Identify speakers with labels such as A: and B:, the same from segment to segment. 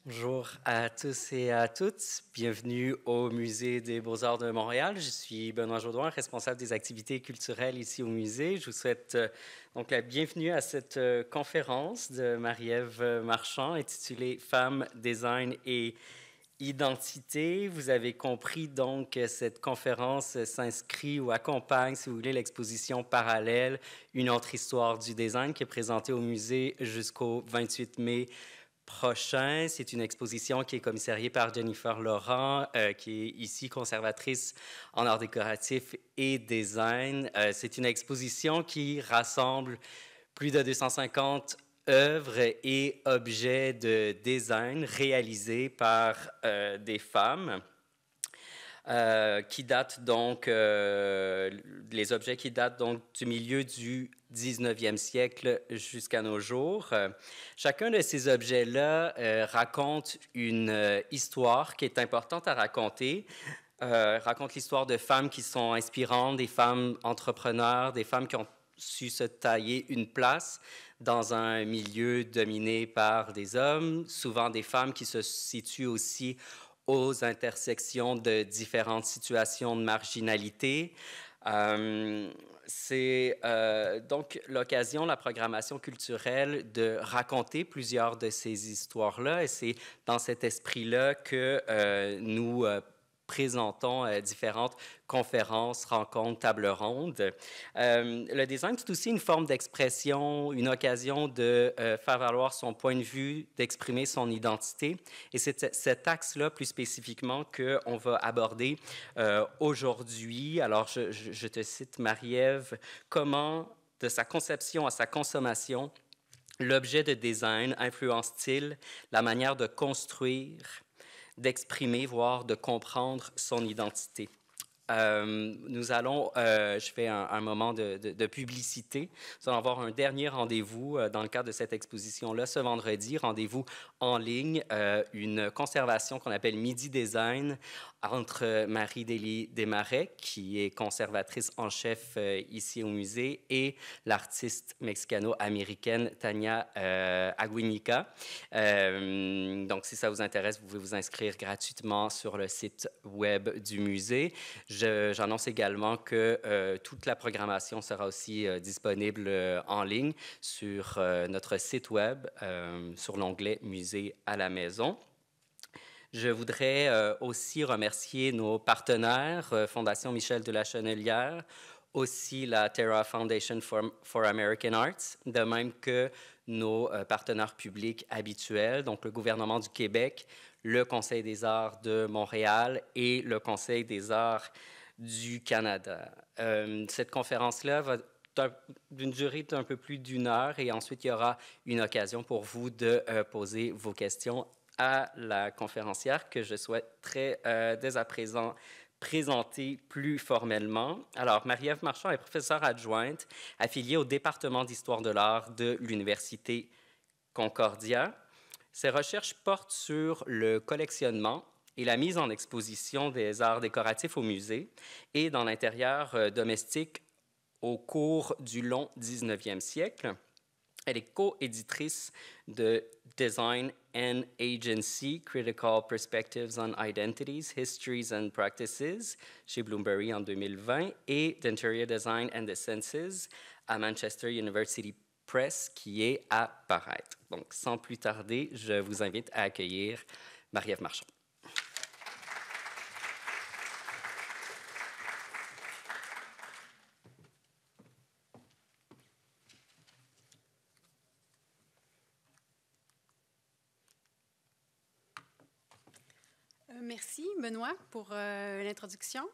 A: Bonjour à tous et à toutes. Bienvenue au Musée des Beaux-Arts de Montréal. Je suis Benoît Jaudoin, responsable des activités culturelles ici au musée. Je vous souhaite donc la bienvenue à cette conférence de Marie-Ève Marchand intitulée Femmes, design et identité. Vous avez compris donc que cette conférence s'inscrit ou accompagne, si vous voulez, l'exposition parallèle Une autre histoire du design qui est présentée au musée jusqu'au 28 mai prochain. C'est une exposition qui est commissariée par Jennifer Laurent, qui est ici conservatrice en art décoratif et design. C'est une exposition qui rassemble plus de 250 œuvres et objets de design réalisés par des femmes. Qui datent donc, les objets qui datent donc du milieu du 19e siècle jusqu'à nos jours. Chacun de ces objets-là raconte une histoire qui est importante à raconter. Raconte l'histoire de femmes qui sont inspirantes, des femmes entrepreneurs, des femmes qui ont su se tailler une place dans un milieu dominé par des hommes, souvent des femmes qui se situent aussi aux intersections de différentes situations de marginalité. C'est donc l'occasion, la programmation culturelle, de raconter plusieurs de ces histoires-là, et c'est dans cet esprit-là que nous présentons différentes conférences, rencontres, tables rondes. Le design, c'est aussi une forme d'expression, une occasion de faire valoir son point de vue, d'exprimer son identité. Et c'est cet axe-là, plus spécifiquement, qu'on va aborder aujourd'hui. Alors, je te cite, Marie-Ève, comment, de sa conception à sa consommation, l'objet de design influence-t-il la manière de construire, d'exprimer, voire de comprendre son identité? Nous allons, je fais un moment de publicité. Nous allons avoir un dernier rendez-vous dans le cadre de cette exposition-là ce vendredi, rendez-vous en ligne, une conservation qu'on appelle Midi Design entre Marie-Délie Desmarais, qui est conservatrice en chef ici au musée, et l'artiste mexicano-américaine Tania Aguinica. Donc, si ça vous intéresse, vous pouvez vous inscrire gratuitement sur le site web du musée. J'annonce également que toute la programmation sera aussi disponible en ligne sur notre site web, sur l'onglet Musée à la maison. Je voudrais aussi remercier nos partenaires, Fondation Michel de la Chenelière, aussi la Terra Foundation for American Arts, de même que nos partenaires publics habituels, donc le gouvernement du Québec, le Conseil des arts de Montréal et le Conseil des arts du Canada. Cette conférence-là va d'une durée d'un peu plus d'une heure, et ensuite il y aura une occasion pour vous de poser vos questions à la conférencière que je souhaiterais dès à présent présenter plus formellement. Alors, Marie-Ève Marchand est professeure adjointe affiliée au département d'histoire de l'art de l'Université Concordia. Ses recherches portent sur le collectionnement et la mise en exposition des arts décoratifs au musée et dans l'intérieur domestique au cours du long 19e siècle. Elle est co-éditrice de Design and Agency, Critical Perspectives on Identities, Histories and Practices chez Bloomsbury en 2020 et d'Interior Design and the Senses à Manchester University Press, qui est à paraître. Donc, sans plus tarder, je vous invite à accueillir Marie-Ève Marchand.
B: Merci, Benoît, pour l'introduction.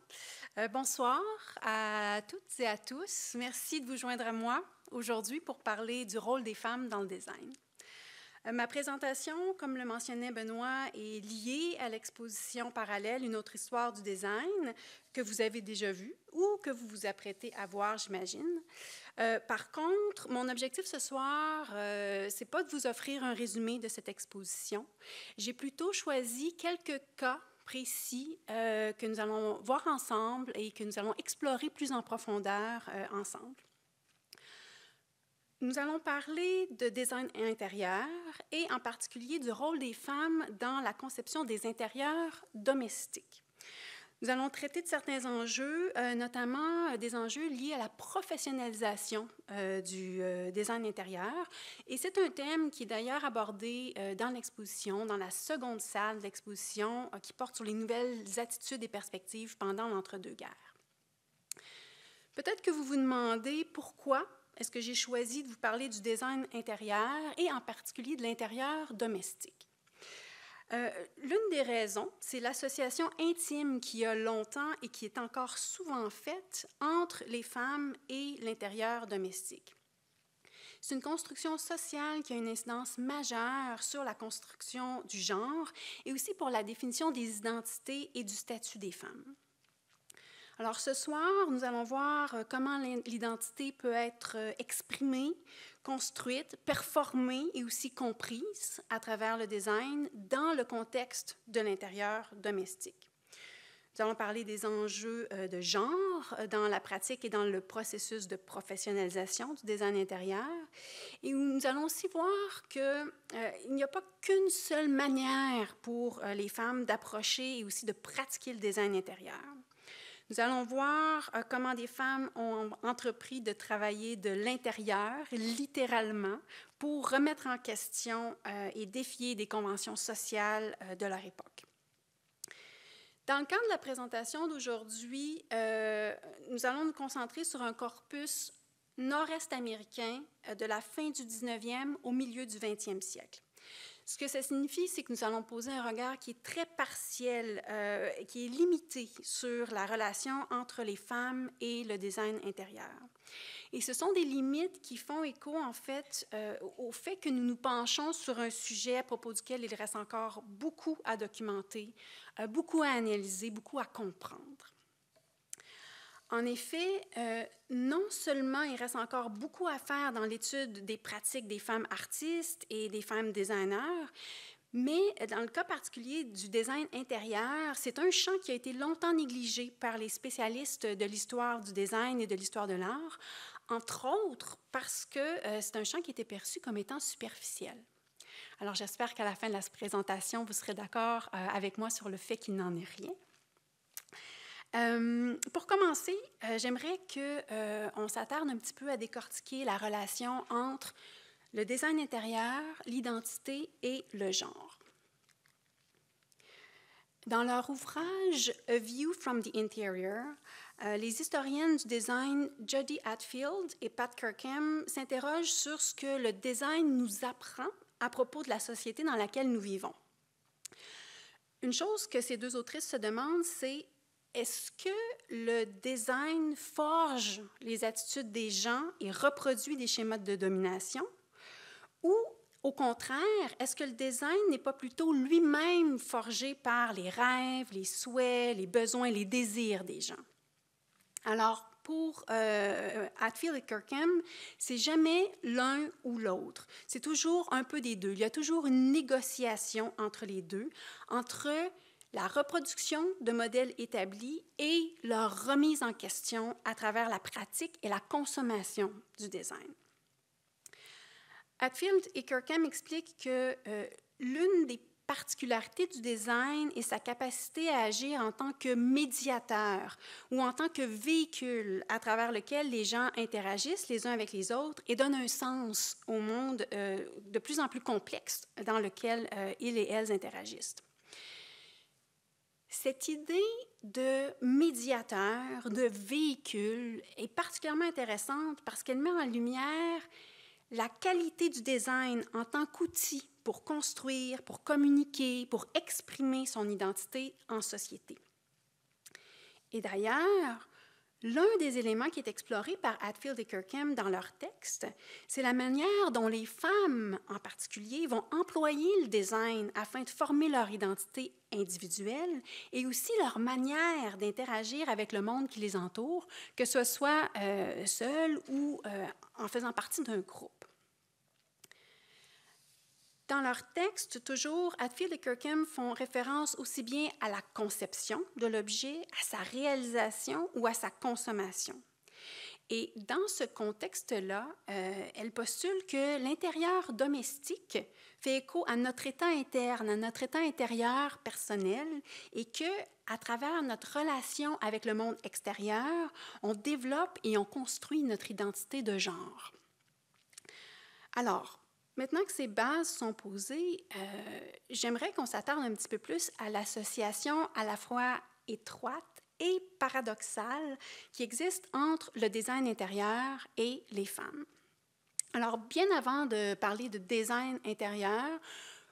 B: Bonsoir à toutes et à tous. Merci de vous joindre à moi aujourd'hui pour parler du rôle des femmes dans le design. Ma présentation, comme le mentionnait Benoît, est liée à l'exposition parallèle Une autre histoire du design que vous avez déjà vue ou que vous vous apprêtez à voir, j'imagine. Par contre, mon objectif ce soir, c'est pas de vous offrir un résumé de cette exposition. J'ai plutôt choisi quelques cas précis que nous allons voir ensemble et que nous allons explorer plus en profondeur ensemble. Nous allons parler de design intérieur et en particulier du rôle des femmes dans la conception des intérieurs domestiques. Nous allons traiter de certains enjeux, notamment des enjeux liés à la professionnalisation du design intérieur. Et c'est un thème qui est d'ailleurs abordé dans l'exposition, dans la seconde salle de l'exposition, qui porte sur les nouvelles attitudes et perspectives pendant l'entre-deux-guerres. Peut-être que vous vous demandez pourquoi est-ce que j'ai choisi de vous parler du design intérieur et en particulier de l'intérieur domestique. L'une des raisons, c'est l'association intime qu'il y a longtemps et qui est encore souvent faite entre les femmes et l'intérieur domestique. C'est une construction sociale qui a une incidence majeure sur la construction du genre et aussi pour la définition des identités et du statut des femmes. Alors ce soir, nous allons voir comment l'identité peut être exprimée, construite, performée et aussi comprise à travers le design dans le contexte de l'intérieur domestique. Nous allons parler des enjeux de genre dans la pratique et dans le processus de professionnalisation du design intérieur. Et nous allons aussi voir qu'il n'y a pas qu'une seule manière pour les femmes d'approcher et aussi de pratiquer le design intérieur. Nous allons voir comment des femmes ont entrepris de travailler de l'intérieur, littéralement, pour remettre en question et défier des conventions sociales de leur époque. Dans le cadre de la présentation d'aujourd'hui, nous allons nous concentrer sur un corpus nord-est américain de la fin du 19e au milieu du 20e siècle. Ce que ça signifie, c'est que nous allons poser un regard qui est très partiel, qui est limité sur la relation entre les femmes et le design intérieur. Et ce sont des limites qui font écho, en fait, au fait que nous nous penchons sur un sujet à propos duquel il reste encore beaucoup à documenter, beaucoup à analyser, beaucoup à comprendre. En effet, non seulement il reste encore beaucoup à faire dans l'étude des pratiques des femmes artistes et des femmes designers, mais dans le cas particulier du design intérieur, c'est un champ qui a été longtemps négligé par les spécialistes de l'histoire du design et de l'histoire de l'art, entre autres parce que c'est un champ qui était perçu comme étant superficiel. Alors j'espère qu'à la fin de la présentation, vous serez d'accord avec moi sur le fait qu'il n'en est rien. Pour commencer, j'aimerais qu'on s'attarde un petit peu à décortiquer la relation entre le design intérieur, l'identité et le genre. Dans leur ouvrage « A View from the Interior », les historiennes du design Jodi Hatfield et Pat Kirkham s'interrogent sur ce que le design nous apprend à propos de la société dans laquelle nous vivons. Une chose que ces deux autrices se demandent, c'est est-ce que le design forge les attitudes des gens et reproduit des schémas de domination? Ou, au contraire, est-ce que le design n'est pas plutôt lui-même forgé par les rêves, les souhaits, les besoins, les désirs des gens? Alors, pour Hatfield et Kirkham, c'est jamais l'un ou l'autre. C'est toujours un peu des deux. Il y a toujours une négociation entre les deux, entre la reproduction de modèles établis et leur remise en question à travers la pratique et la consommation du design. Hatfield et Kirkham expliquent que l'une des particularités du design est sa capacité à agir en tant que médiateur ou en tant que véhicule à travers lequel les gens interagissent les uns avec les autres et donnent un sens au monde de plus en plus complexe dans lequel ils et elles interagissent. Cette idée de médiateur, de véhicule est particulièrement intéressante parce qu'elle met en lumière la qualité du design en tant qu'outil pour construire, pour communiquer, pour exprimer son identité en société. Et d'ailleurs, l'un des éléments qui est exploré par Hatfield et Kirkham dans leur texte, c'est la manière dont les femmes, en particulier, vont employer le design afin de former leur identité individuelle et aussi leur manière d'interagir avec le monde qui les entoure, que ce soit seul ou en faisant partie d'un groupe. Dans leur texte, toujours, Hatfield et Kirkham font référence aussi bien à la conception de l'objet, à sa réalisation ou à sa consommation. Et dans ce contexte-là, elle postule que l'intérieur domestique fait écho à notre état interne, à notre état intérieur personnel, et que, à travers notre relation avec le monde extérieur, on développe et on construit notre identité de genre. Alors, maintenant que ces bases sont posées, j'aimerais qu'on s'attarde un petit peu plus à l'association à la fois étroite et paradoxale qui existe entre le design intérieur et les femmes. Alors, bien avant de parler de design intérieur,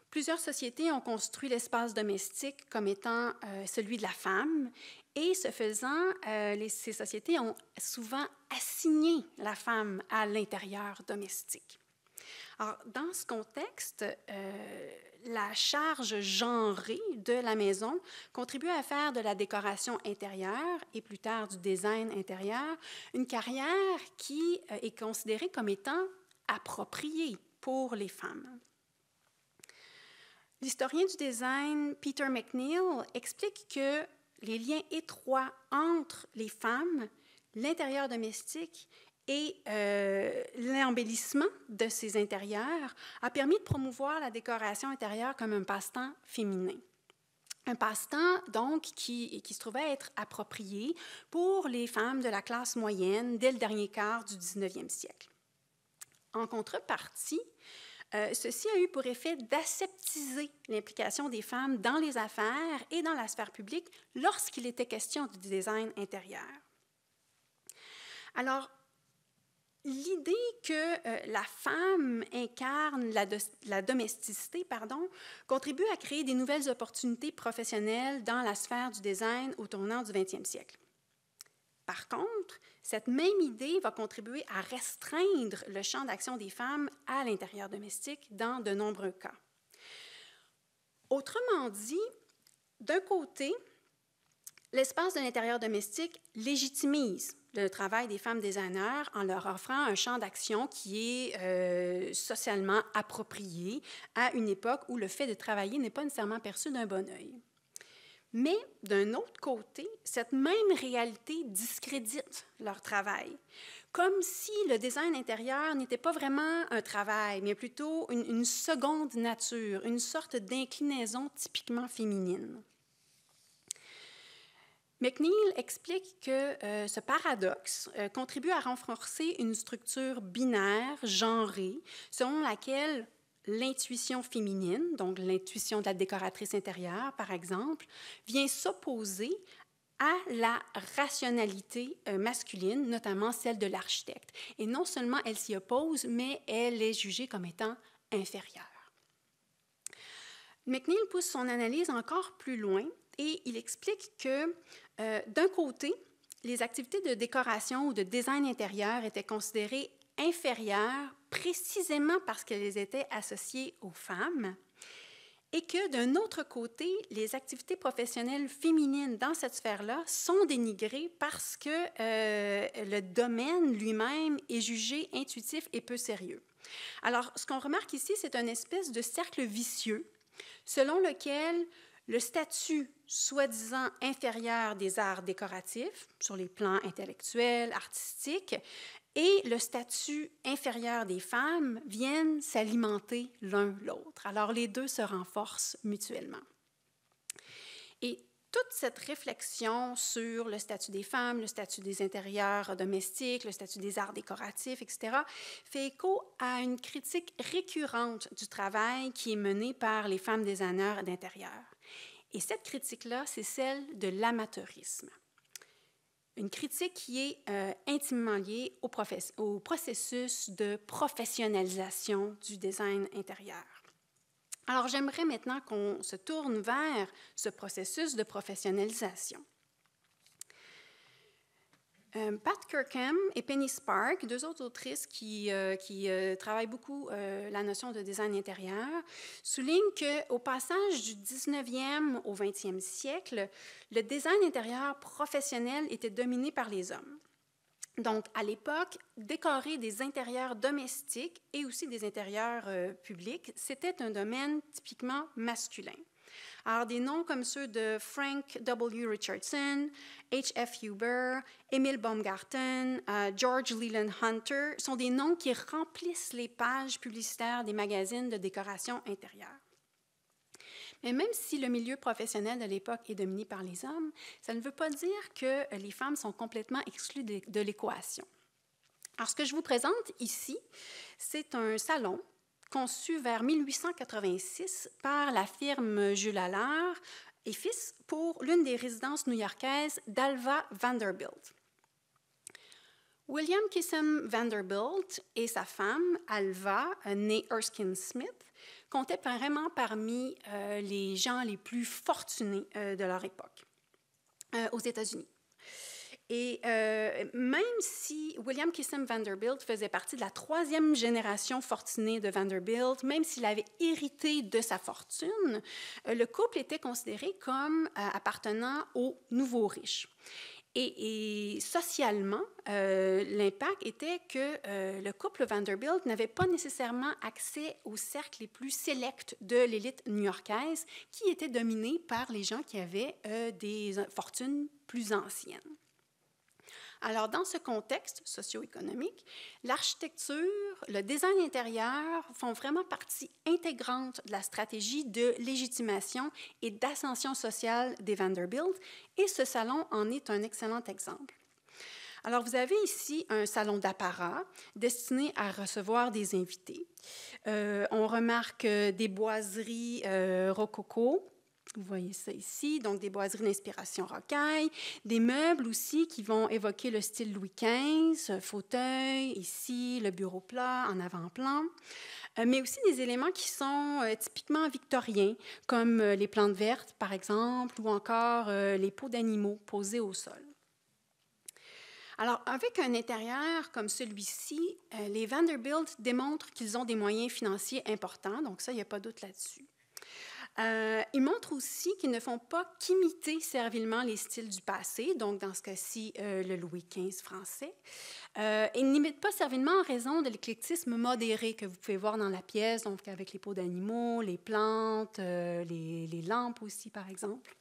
B: plusieurs sociétés ont construit l'espace domestique comme étant celui de la femme, et ce faisant, ces sociétés ont souvent assigné la femme à l'intérieur domestique. Alors, dans ce contexte, la charge genrée de la maison contribue à faire de la décoration intérieure et plus tard du design intérieur une carrière qui est considérée comme étant appropriée pour les femmes. L'historien du design Peter McNeill explique que les liens étroits entre les femmes, l'intérieur domestique et l'embellissement de ces intérieurs a permis de promouvoir la décoration intérieure comme un passe-temps féminin. Un passe-temps, donc, qui se trouvait être approprié pour les femmes de la classe moyenne dès le dernier quart du 19e siècle. En contrepartie, ceci a eu pour effet d'aseptiser l'implication des femmes dans les affaires et dans la sphère publique lorsqu'il était question du design intérieur. Alors, l'idée que la femme incarne la domesticité, contribue à créer des nouvelles opportunités professionnelles dans la sphère du design au tournant du 20e siècle. Par contre, cette même idée va contribuer à restreindre le champ d'action des femmes à l'intérieur domestique dans de nombreux cas. Autrement dit, d'un côté, l'espace de l'intérieur domestique légitimise le travail des femmes designers en leur offrant un champ d'action qui est socialement approprié à une époque où le fait de travailler n'est pas nécessairement perçu d'un bon œil. Mais d'un autre côté, cette même réalité discrédite leur travail, comme si le design intérieur n'était pas vraiment un travail, mais plutôt une seconde nature, une sorte d'inclinaison typiquement féminine. McNeill explique que ce paradoxe contribue à renforcer une structure binaire, genrée, selon laquelle l'intuition féminine, donc l'intuition de la décoratrice intérieure, par exemple, vient s'opposer à la rationalité masculine, notamment celle de l'architecte. Et non seulement elle s'y oppose, mais elle est jugée comme étant inférieure. McNeill pousse son analyse encore plus loin et il explique que, d'un côté, les activités de décoration ou de design intérieur étaient considérées inférieures précisément parce qu'elles étaient associées aux femmes, et que, d'un autre côté, les activités professionnelles féminines dans cette sphère-là sont dénigrées parce que le domaine lui-même est jugé intuitif et peu sérieux. Alors, ce qu'on remarque ici, c'est une espèce de cercle vicieux selon lequel le statut soi-disant inférieur des arts décoratifs, sur les plans intellectuels, artistiques, et le statut inférieur des femmes viennent s'alimenter l'un l'autre. Alors, les deux se renforcent mutuellement. Et toute cette réflexion sur le statut des femmes, le statut des intérieurs domestiques, le statut des arts décoratifs, etc., fait écho à une critique récurrente du travail qui est mené par les femmes designers d'intérieur. Et cette critique-là, c'est celle de l'amateurisme. Une critique qui est intimement liée au processus de professionnalisation du design intérieur. Alors, j'aimerais maintenant qu'on se tourne vers ce processus de professionnalisation. Pat Kirkham et Penny Spark, deux autres autrices qui travaillent beaucoup la notion de design intérieur, soulignent qu'au passage du 19e au 20e siècle, le design intérieur professionnel était dominé par les hommes. Donc, à l'époque, décorer des intérieurs domestiques et aussi des intérieurs publics, c'était un domaine typiquement masculin. Alors, des noms comme ceux de Frank W. Richardson, H.F. Huber, Emil Baumgarten, George Leland Hunter sont des noms qui remplissent les pages publicitaires des magazines de décoration intérieure. Mais même si le milieu professionnel de l'époque est dominé par les hommes, ça ne veut pas dire que les femmes sont complètement exclues de l'équation. Alors, ce que je vous présente ici, c'est un salon conçu vers 1886 par la firme Jules Allard et Fils pour l'une des résidences new-yorkaises d'Alva Vanderbilt. William Kissam Vanderbilt et sa femme, Alva, née Erskine Smith, comptaient vraiment parmi les gens les plus fortunés de leur époque aux États-Unis. Et même si William Kissam Vanderbilt faisait partie de la 3e génération fortunée de Vanderbilt, même s'il avait hérité de sa fortune, le couple était considéré comme appartenant aux nouveaux riches. Et socialement, l'impact était que le couple Vanderbilt n'avait pas nécessairement accès aux cercles les plus sélects de l'élite new-yorkaise, qui était dominée par les gens qui avaient des fortunes plus anciennes. Alors, dans ce contexte socio-économique, l'architecture, le design intérieur font vraiment partie intégrante de la stratégie de légitimation et d'ascension sociale des Vanderbilt, et ce salon en est un excellent exemple. Alors, vous avez ici un salon d'apparat destiné à recevoir des invités. On remarque des boiseries rococo. Vous voyez ça ici, donc des boiseries d'inspiration rocaille, des meubles aussi qui vont évoquer le style Louis XV, fauteuil, ici, le bureau plat en avant-plan, mais aussi des éléments qui sont typiquement victoriens, comme les plantes vertes, par exemple, ou encore les peaux d'animaux posées au sol. Alors, avec un intérieur comme celui-ci, les Vanderbilt démontrent qu'ils ont des moyens financiers importants, donc ça, il n'y a pas de doute là-dessus. Ils montrent aussi qu'ils ne font pas qu'imiter servilement les styles du passé, donc dans ce cas-ci, le Louis XV français. Ils n'imitent pas servilement en raison de l'éclectisme modéré que vous pouvez voir dans la pièce, donc avec les peaux d'animaux, les plantes, les lampes aussi, par exemple.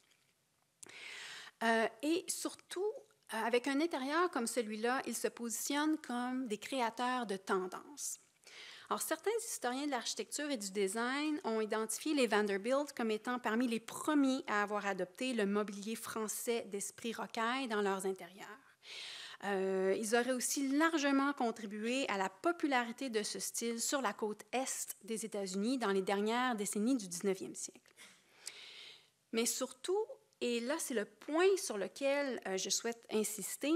B: Et surtout, avec un intérieur comme celui-là, ils se positionnent comme des créateurs de tendances. Alors, certains historiens de l'architecture et du design ont identifié les Vanderbilt comme étant parmi les premiers à avoir adopté le mobilier français d'esprit rocaille dans leurs intérieurs. Ils auraient aussi largement contribué à la popularité de ce style sur la côte est des États-Unis dans les dernières décennies du 19e siècle. Mais surtout, et là c'est le point sur lequel je souhaite insister,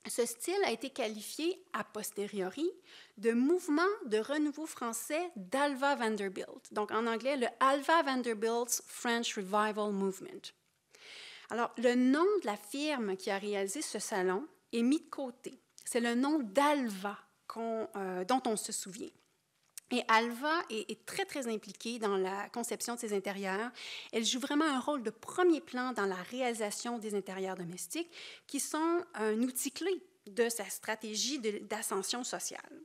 B: ce style a été qualifié a posteriori de mouvement de renouveau français d'Alva Vanderbilt. Donc, en anglais, le Alva Vanderbilt's French Revival Movement. Alors, le nom de la firme qui a réalisé ce salon est mis de côté. C'est le nom d'Alva dont on se souvient. Et Alva est très, très impliquée dans la conception de ses intérieurs. Elle joue vraiment un rôle de premier plan dans la réalisation des intérieurs domestiques qui sont un outil clé de sa stratégie d'ascension sociale.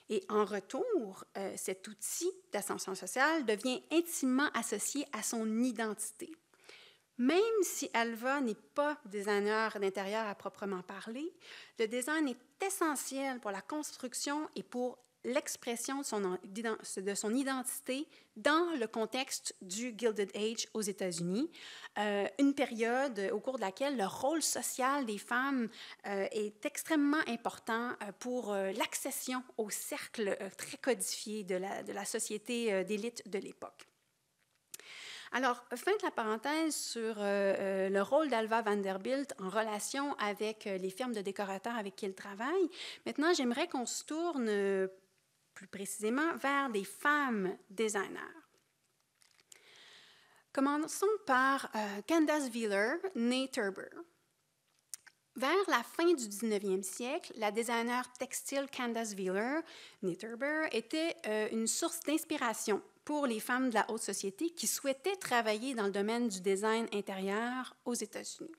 B: Et en retour, cet outil d'ascension sociale devient intimement associé à son identité. Même si Alva n'est pas designer d'intérieur à proprement parler, le design est essentiel pour la construction et pour l'expression de son identité dans le contexte du Gilded Age aux États-Unis, une période au cours de laquelle le rôle social des femmes est extrêmement important pour l'accession au cercle très codifié de la société d'élite de l'époque. Alors, fin de la parenthèse sur le rôle d'Alva Vanderbilt en relation avec les firmes de décorateurs avec qui elle travaille. Maintenant, j'aimerais qu'on se tourne plus précisément vers des femmes designers. Commençons par Candace Wheeler, née Turber. Vers la fin du 19e siècle, la designer textile Candace Wheeler, née Turber, était une source d'inspiration pour les femmes de la haute société qui souhaitaient travailler dans le domaine du design intérieur aux États-Unis.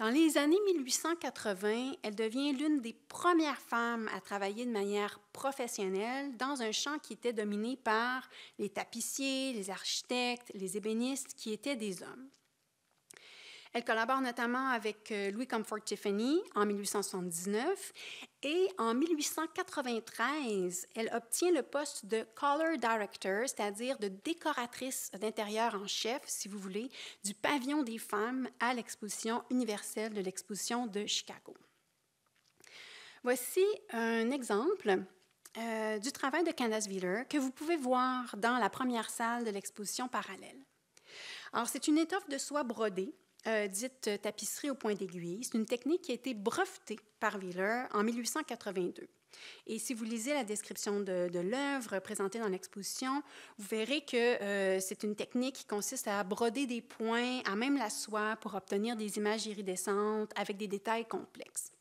B: Dans les années 1880, elle devient l'une des premières femmes à travailler de manière professionnelle dans un champ qui était dominé par les tapissiers, les architectes, les ébénistes, qui étaient des hommes. Elle collabore notamment avec Louis Comfort Tiffany en 1879 et en 1893, elle obtient le poste de Color Director, c'est-à-dire de décoratrice d'intérieur en chef, si vous voulez, du pavillon des femmes à l'exposition universelle de l'exposition de Chicago. Voici un exemple du travail de Candace Wheeler que vous pouvez voir dans la première salle de l'exposition parallèle. Alors, c'est une étoffe de soie brodée, dite tapisserie au point d'aiguille. C'est une technique qui a été brevetée par Wheeler en 1882. Et si vous lisez la description de l'œuvre présentée dans l'exposition, vous verrez que c'est une technique qui consiste à broder des points à même la soie pour obtenir des images iridescentes avec des détails complexes.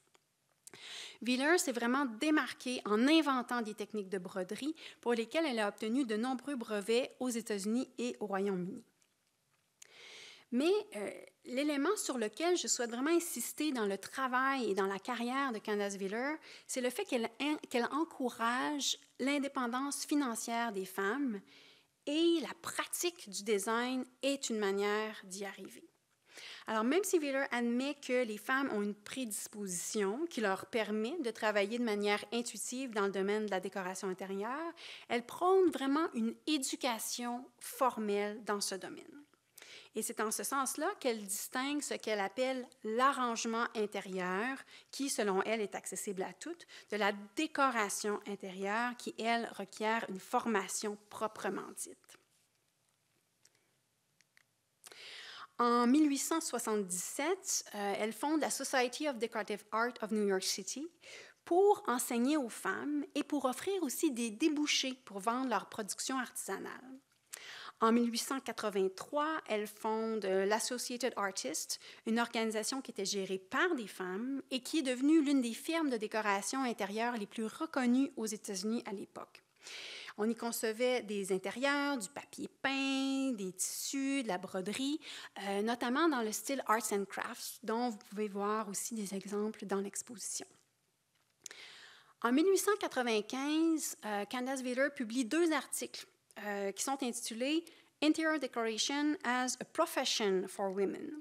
B: Wheeler s'est vraiment démarquée en inventant des techniques de broderie pour lesquelles elle a obtenu de nombreux brevets aux États-Unis et au Royaume-Uni. Mais l'élément sur lequel je souhaite vraiment insister dans le travail et dans la carrière de Candace Wheeler, c'est le fait qu'elle encourage l'indépendance financière des femmes et la pratique du design est une manière d'y arriver. Alors, même si Wheeler admet que les femmes ont une prédisposition qui leur permet de travailler de manière intuitive dans le domaine de la décoration intérieure, elle prône vraiment une éducation formelle dans ce domaine. Et c'est en ce sens-là qu'elle distingue ce qu'elle appelle l'arrangement intérieur, qui, selon elle, est accessible à toutes, de la décoration intérieure, qui, elle, requiert une formation proprement dite. En 1877, elle fonde la Society of Decorative Art of New York City pour enseigner aux femmes et pour offrir aussi des débouchés pour vendre leurs productions artisanales. En 1883, elle fonde l'Associated Artists, une organisation qui était gérée par des femmes et qui est devenue l'une des firmes de décoration intérieure les plus reconnues aux États-Unis à l'époque. On y concevait des intérieurs, du papier peint, des tissus, de la broderie, notamment dans le style Arts and Crafts, dont vous pouvez voir aussi des exemples dans l'exposition. En 1895, Candace Wheeler publie 2 articles qui sont intitulés « Interior Decoration as a Profession for Women ».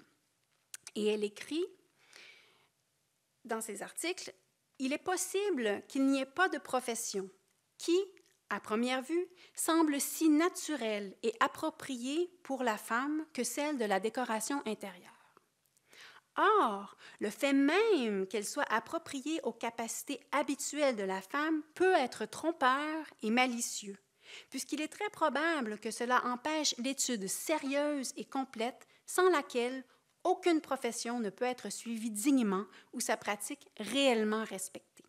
B: Et elle écrit dans ces articles « Il est possible qu'il n'y ait pas de profession qui, à première vue, semble si naturelle et appropriée pour la femme que celle de la décoration intérieure. Or, le fait même qu'elle soit appropriée aux capacités habituelles de la femme peut être trompeur et malicieux, puisqu'il est très probable que cela empêche l'étude sérieuse et complète sans laquelle aucune profession ne peut être suivie dignement ou sa pratique réellement respectée. »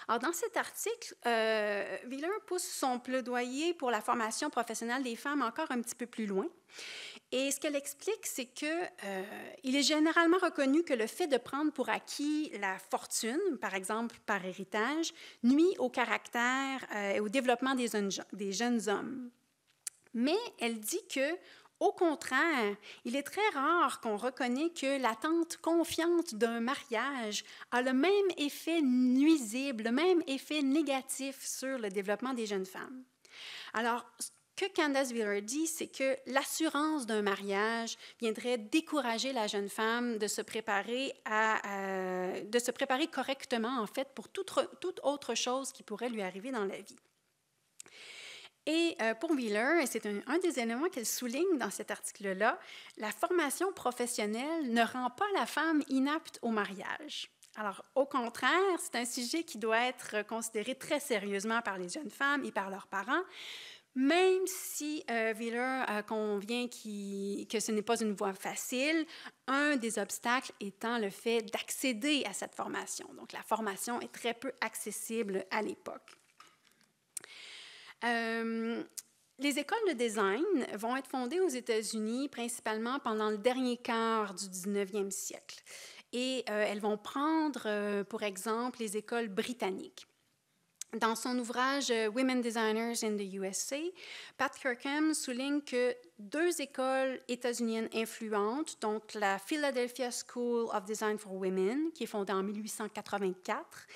B: Alors, dans cet article, Wheeler pousse son plaidoyer pour la formation professionnelle des femmes encore un petit peu plus loin. Et ce qu'elle explique, c'est qu'il est généralement reconnu que le fait de prendre pour acquis la fortune, par exemple par héritage, nuit au caractère et au développement des jeunes hommes. Mais elle dit que, au contraire, il est très rare qu'on reconnaisse que l'attente confiante d'un mariage a le même effet nuisible, le même effet négatif sur le développement des jeunes femmes. Alors, ce que Candace Wheeler dit, c'est que l'assurance d'un mariage viendrait décourager la jeune femme de se préparer correctement, en fait, pour toute autre chose qui pourrait lui arriver dans la vie. Et pour Wheeler, et c'est un des éléments qu'elle souligne dans cet article-là, la formation professionnelle ne rend pas la femme inapte au mariage. Alors, au contraire, c'est un sujet qui doit être considéré très sérieusement par les jeunes femmes et par leurs parents, même si Wheeler convient que ce n'est pas une voie facile, un des obstacles étant le fait d'accéder à cette formation. Donc, la formation est très peu accessible à l'époque. Les écoles de design vont être fondées aux États-Unis principalement pendant le dernier quart du 19e siècle. Et elles vont prendre, pour exemple, les écoles britanniques. Dans son ouvrage Women Designers in the USA, Pat Kirkham souligne que 2 écoles états-uniennes influentes, donc la Philadelphia School of Design for Women, qui est fondée en 1884,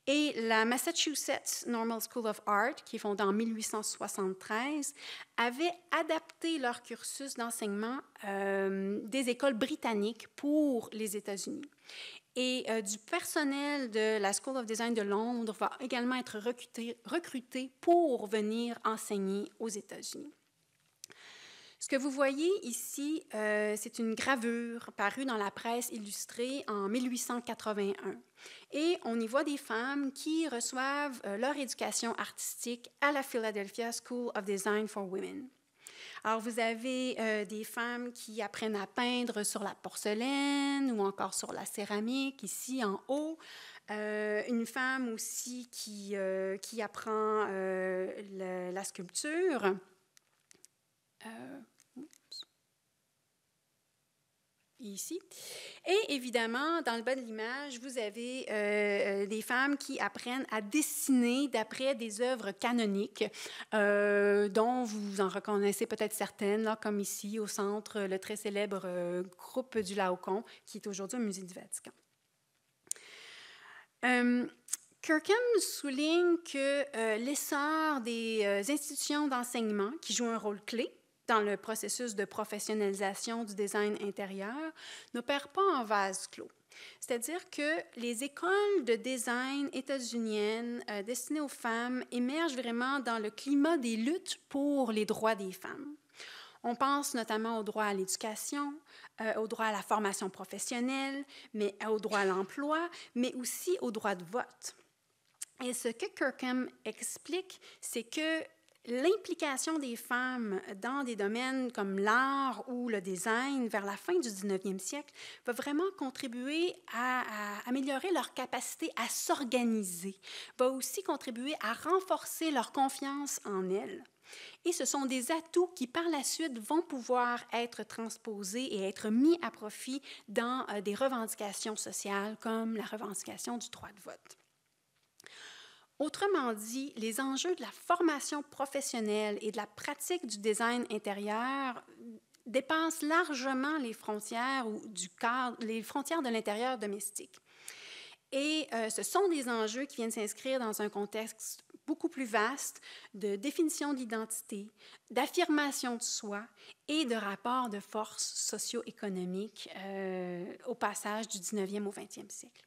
B: et la Massachusetts Normal School of Art, qui est fondée en 1873, avaient adapté leur cursus d'enseignement des écoles britanniques pour les États-Unis. Et du personnel de la School of Design de Londres va également être recruté pour venir enseigner aux États-Unis. Ce que vous voyez ici, c'est une gravure parue dans la presse illustrée en 1881. Et on y voit des femmes qui reçoivent leur éducation artistique à la Philadelphia School of Design for Women. Alors, vous avez des femmes qui apprennent à peindre sur la porcelaine ou encore sur la céramique, ici en haut. Une femme aussi qui apprend la sculpture. Ici. Et évidemment, dans le bas de l'image, vous avez des femmes qui apprennent à dessiner d'après des œuvres canoniques, dont vous en reconnaissez peut-être certaines, là, comme ici au centre, le très célèbre groupe du Laocoon, qui est aujourd'hui au Musée du Vatican. Kirkham souligne que l'essor des institutions d'enseignement, qui jouent un rôle clé dans le processus de professionnalisation du design intérieur, n'opère pas en vase clos. C'est-à-dire que les écoles de design états-uniennes destinées aux femmes émergent vraiment dans le climat des luttes pour les droits des femmes. On pense notamment au droit à l'éducation, au droit à la formation professionnelle, mais au droit à l'emploi, mais aussi au droit de vote. Et ce que Kirkham explique, c'est que l'implication des femmes dans des domaines comme l'art ou le design vers la fin du 19e siècle va vraiment contribuer à améliorer leur capacité à s'organiser, va aussi contribuer à renforcer leur confiance en elles. Et ce sont des atouts qui, par la suite, vont pouvoir être transposés et être mis à profit dans des revendications sociales comme la revendication du droit de vote. Autrement dit, les enjeux de la formation professionnelle et de la pratique du design intérieur dépassent largement les frontières les frontières de l'intérieur domestique. Et ce sont des enjeux qui viennent s'inscrire dans un contexte beaucoup plus vaste de définition de l'identité, d'affirmation de soi et de rapports de force socio-économiques au passage du 19e au 20e siècle.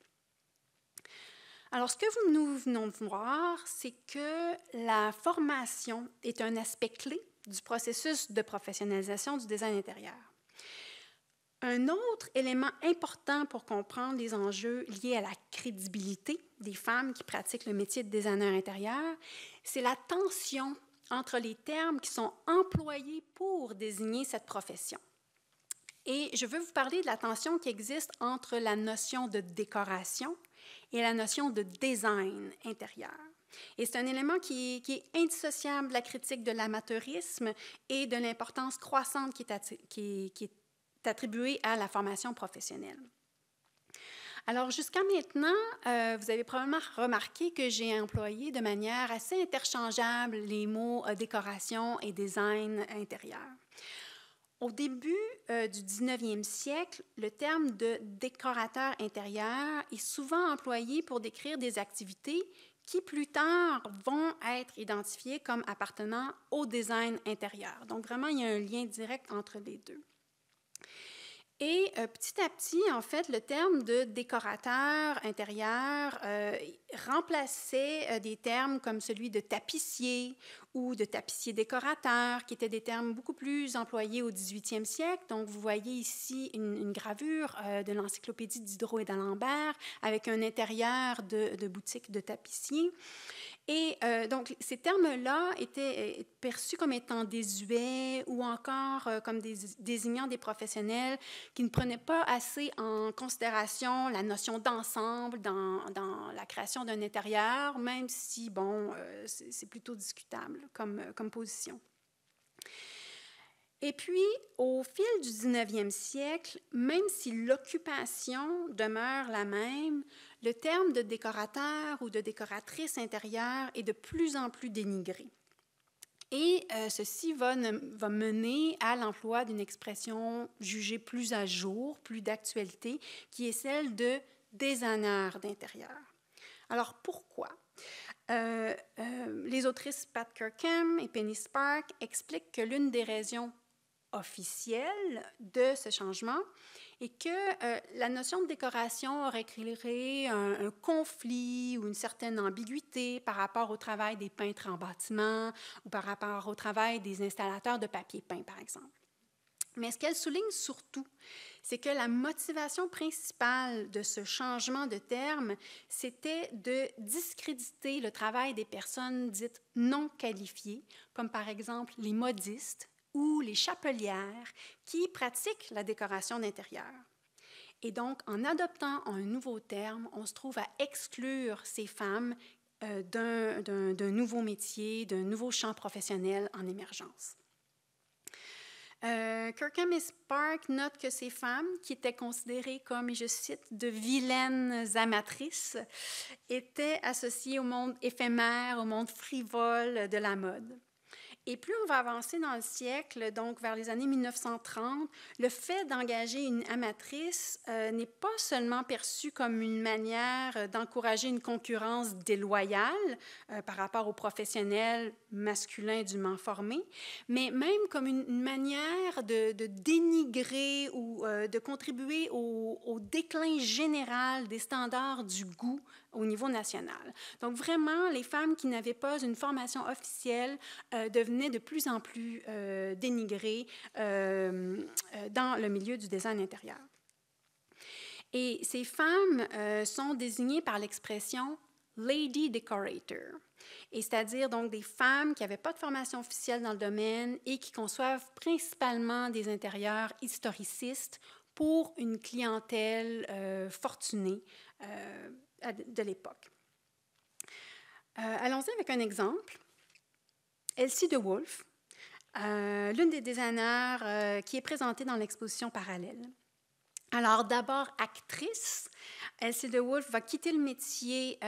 B: Alors, ce que nous venons de voir, c'est que la formation est un aspect clé du processus de professionnalisation du design intérieur. Un autre élément important pour comprendre les enjeux liés à la crédibilité des femmes qui pratiquent le métier de designer intérieur, c'est la tension entre les termes qui sont employés pour désigner cette profession. Et je veux vous parler de la tension qui existe entre la notion de décoration et la notion de design intérieur. Et c'est un élément qui est indissociable de la critique de l'amateurisme et de l'importance croissante qui est attribuée à la formation professionnelle. Alors, jusqu'à maintenant, vous avez probablement remarqué que j'ai employé de manière assez interchangeable les mots décoration et design intérieur. Au début du 19e siècle, le terme de décorateur intérieur est souvent employé pour décrire des activités qui, plus tard, vont être identifiées comme appartenant au design intérieur. Donc, vraiment, il y a un lien direct entre les deux. Et petit à petit, en fait, le terme de décorateur intérieur remplaçait des termes comme celui de tapissier ou de tapissier décorateur, qui étaient des termes beaucoup plus employés au 18e siècle. Donc, vous voyez ici une gravure de l'encyclopédie Diderot et d'Alembert avec un intérieur de boutique de tapissier. Et donc, ces termes-là étaient perçus comme étant désuets ou encore comme désignant des professionnels qui ne prenaient pas assez en considération la notion d'ensemble dans la création d'un intérieur, même si, bon, c'est plutôt discutable comme position. Et puis, au fil du 19e siècle, même si l'occupation demeure la même, le terme de décorateur ou de décoratrice intérieure est de plus en plus dénigré. Et ceci va mener à l'emploi d'une expression jugée plus à jour, plus d'actualité, qui est celle de designer d'intérieur. Alors, pourquoi? Les autrices Pat Kirkham et Penny Spark expliquent que l'une des raisons officielles de ce changement est que la notion de décoration aurait créé un conflit ou une certaine ambiguïté par rapport au travail des peintres en bâtiment ou par rapport au travail des installateurs de papier peint, par exemple. Mais ce qu'elle souligne surtout, c'est que la motivation principale de ce changement de terme, c'était de discréditer le travail des personnes dites non qualifiées, comme par exemple les modistes ou les chapelières qui pratiquent la décoration d'intérieur. Et donc, en adoptant un nouveau terme, on se trouve à exclure ces femmes d'un nouveau métier, d'un nouveau champ professionnel en émergence. Kirkham et Spark notent que ces femmes, qui étaient considérées comme, et je cite, de vilaines amatrices, étaient associées au monde éphémère, au monde frivole de la mode. Et plus on va avancer dans le siècle, donc vers les années 1930, le fait d'engager une amatrice n'est pas seulement perçu comme une manière d'encourager une concurrence déloyale par rapport aux professionnels masculins dûment formés, mais même comme une manière de dénigrer ou de contribuer au déclin général des standards du goût au niveau national. Donc vraiment, les femmes qui n'avaient pas une formation officielle devenaient de plus en plus dénigrées dans le milieu du design intérieur. Et ces femmes sont désignées par l'expression « lady decorator », et c'est-à-dire donc des femmes qui n'avaient pas de formation officielle dans le domaine et qui conçoivent principalement des intérieurs historicistes pour une clientèle fortunée de l'époque. Allons-y avec un exemple. Elsie de Wolfe, l'une des designers qui est présentée dans l'exposition parallèle. Alors, d'abord actrice, Elsie de Wolfe va quitter le métier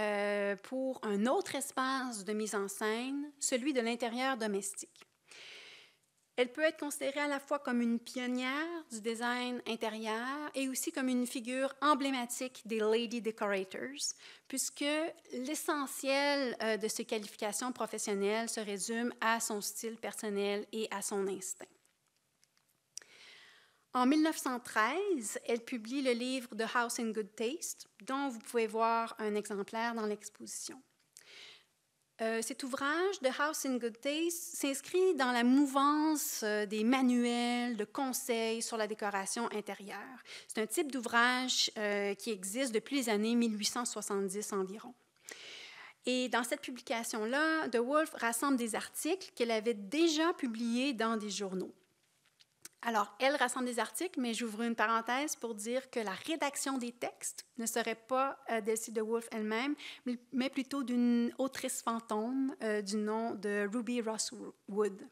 B: pour un autre espace de mise en scène, celui de l'intérieur domestique. Elle peut être considérée à la fois comme une pionnière du design intérieur et aussi comme une figure emblématique des Lady Decorators, puisque l'essentiel de ses qualifications professionnelles se résume à son style personnel et à son instinct. En 1913, elle publie le livre The House in Good Taste, dont vous pouvez voir un exemplaire dans l'exposition. Cet ouvrage, The House in Good Taste, s'inscrit dans la mouvance des manuels de conseils sur la décoration intérieure. C'est un type d'ouvrage qui existe depuis les années 1870 environ. Et dans cette publication-là, De Wolfe rassemble des articles qu'elle avait déjà publiés dans des journaux. Alors, elle rassemble des articles, mais j'ouvre une parenthèse pour dire que la rédaction des textes ne serait pas d'Elsie de Wolfe elle-même, mais plutôt d'une autrice fantôme du nom de Ruby Ross Wood.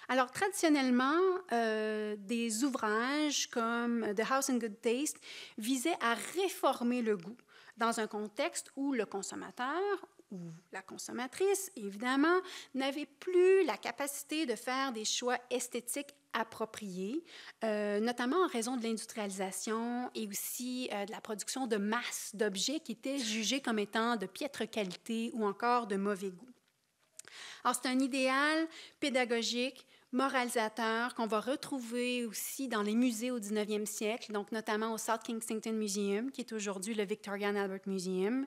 B: Alors, traditionnellement, des ouvrages comme The House in Good Taste visaient à réformer le goût dans un contexte où le consommateur ou la consommatrice, évidemment, n'avait plus la capacité de faire des choix esthétiques appropriés, notamment en raison de l'industrialisation et aussi de la production de masse d'objets qui étaient jugés comme étant de piètre qualité ou encore de mauvais goût. Alors, c'est un idéal pédagogique, moralisateur qu'on va retrouver aussi dans les musées au 19e siècle, donc notamment au South Kensington Museum, qui est aujourd'hui le Victoria and Albert Museum,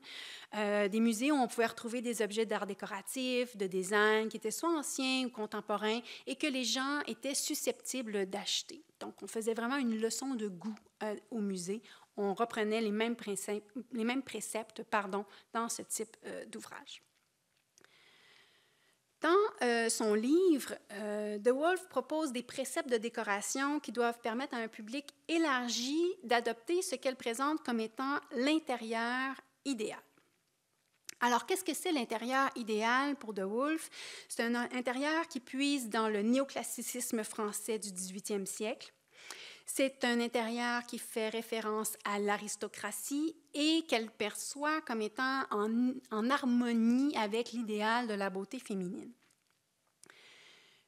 B: des musées où on pouvait retrouver des objets d'art décoratif, de design, qui étaient soit anciens ou contemporains et que les gens étaient susceptibles d'acheter. Donc, on faisait vraiment une leçon de goût au musée. On reprenait les mêmes préceptes dans ce type d'ouvrage. Dans son livre, De Wolfe propose des préceptes de décoration qui doivent permettre à un public élargi d'adopter ce qu'elle présente comme étant l'intérieur idéal. Alors, qu'est-ce que c'est l'intérieur idéal pour De Woolf? C'est un intérieur qui puise dans le néoclassicisme français du 18e siècle. C'est un intérieur qui fait référence à l'aristocratie et qu'elle perçoit comme étant en harmonie avec l'idéal de la beauté féminine.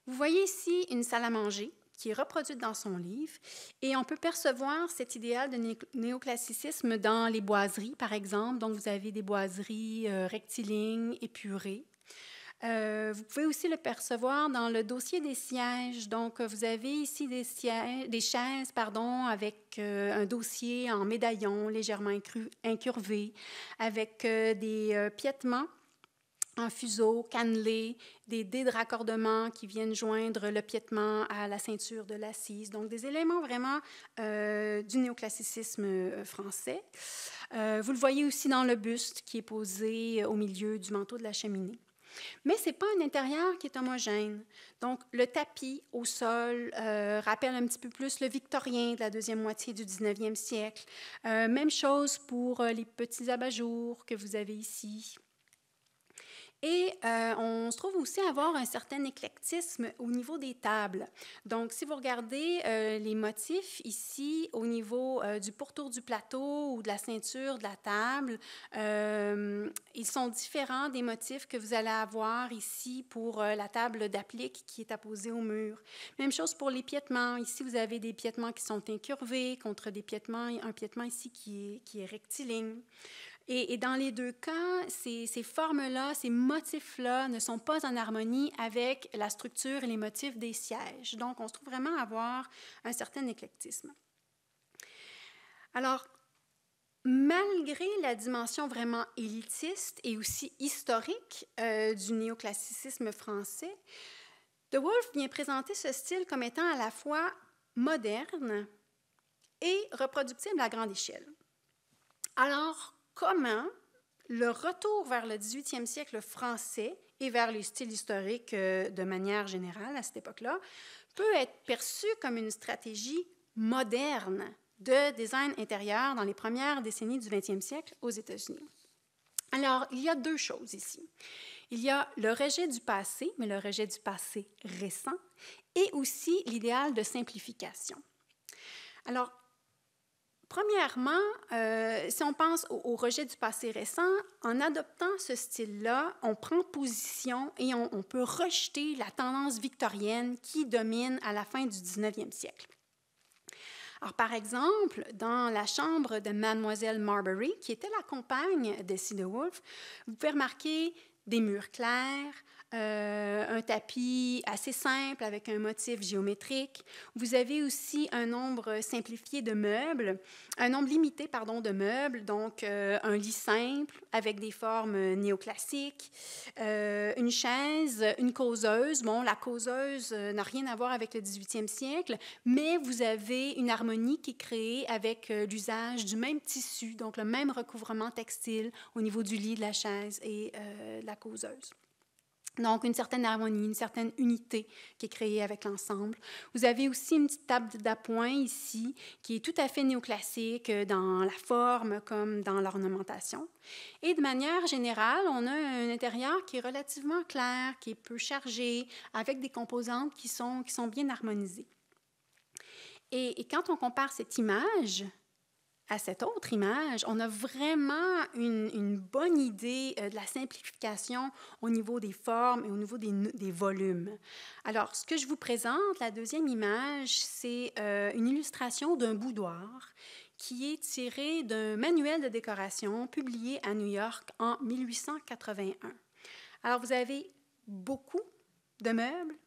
B: Vous voyez ici une salle à manger qui est reproduite dans son livre, et on peut percevoir cet idéal de néoclassicisme dans les boiseries, par exemple. Donc, vous avez des boiseries rectilignes, épurées. Vous pouvez aussi le percevoir dans le dossier des sièges. Donc, vous avez ici des chaises avec un dossier en médaillon légèrement incurvé, avec des piétements en fuseau, cannelé, des dés de raccordement qui viennent joindre le piétement à la ceinture de l'assise. Donc, des éléments vraiment du néoclassicisme français. Vous le voyez aussi dans le buste qui est posé au milieu du manteau de la cheminée. Mais ce n'est pas un intérieur qui est homogène. Donc, le tapis au sol rappelle un petit peu plus le victorien de la deuxième moitié du 19e siècle. Même chose pour les petits abat-jours que vous avez ici. Et on se trouve aussi avoir un certain éclectisme au niveau des tables. Donc, si vous regardez les motifs ici au niveau du pourtour du plateau ou de la ceinture de la table, ils sont différents des motifs que vous allez avoir ici pour la table d'applique qui est apposée au mur. Même chose pour les piétements. Ici, vous avez des piétements qui sont incurvés contre des piétements, un piétement ici qui est rectiligne. Et dans les deux cas, ces formes-là, ces motifs-là ne sont pas en harmonie avec la structure et les motifs des sièges. Donc, on se trouve vraiment à avoir un certain éclectisme. Alors, malgré la dimension vraiment élitiste et aussi historique du néoclassicisme français, De Woolf vient présenter ce style comme étant à la fois moderne et reproductible à grande échelle. Alors, comment le retour vers le 18e siècle français et vers les styles historiques de manière générale à cette époque-là peut être perçu comme une stratégie moderne de design intérieur dans les premières décennies du 20e siècle aux États-Unis. Alors, il y a deux choses ici. Il y a le rejet du passé, mais le rejet du passé récent, et aussi l'idéal de simplification. Alors, premièrement, si on pense au rejet du passé récent, en adoptant ce style-là, on prend position et on peut rejeter la tendance victorienne qui domine à la fin du 19e siècle. Alors, par exemple, dans la chambre de Mademoiselle Marbury, qui était la compagne d'Essie de Woolf, vous pouvez remarquer des murs clairs, un tapis assez simple avec un motif géométrique. Vous avez aussi un nombre simplifié de meubles, un nombre limité, de meubles, donc un lit simple avec des formes néoclassiques, une chaise, une causeuse. Bon, la causeuse n'a rien à voir avec le 18e siècle, mais vous avez une harmonie qui est créée avec l'usage du même tissu, donc le même recouvrement textile au niveau du lit, de la chaise et de la causeuse. Donc, une certaine harmonie, une certaine unité qui est créée avec l'ensemble. Vous avez aussi une petite table d'appoint ici qui est tout à fait néoclassique dans la forme comme dans l'ornementation. Et de manière générale, on a un intérieur qui est relativement clair, qui est peu chargé, avec des composantes qui sont bien harmonisées. Et quand on compare cette image à cette autre image, on a vraiment une bonne idée de la simplification au niveau des formes et au niveau des volumes. Alors, ce que je vous présente, la deuxième image, c'est une illustration d'un boudoir qui est tiré d'un manuel de décoration publié à New York en 1881. Alors, vous avez beaucoup de meubles,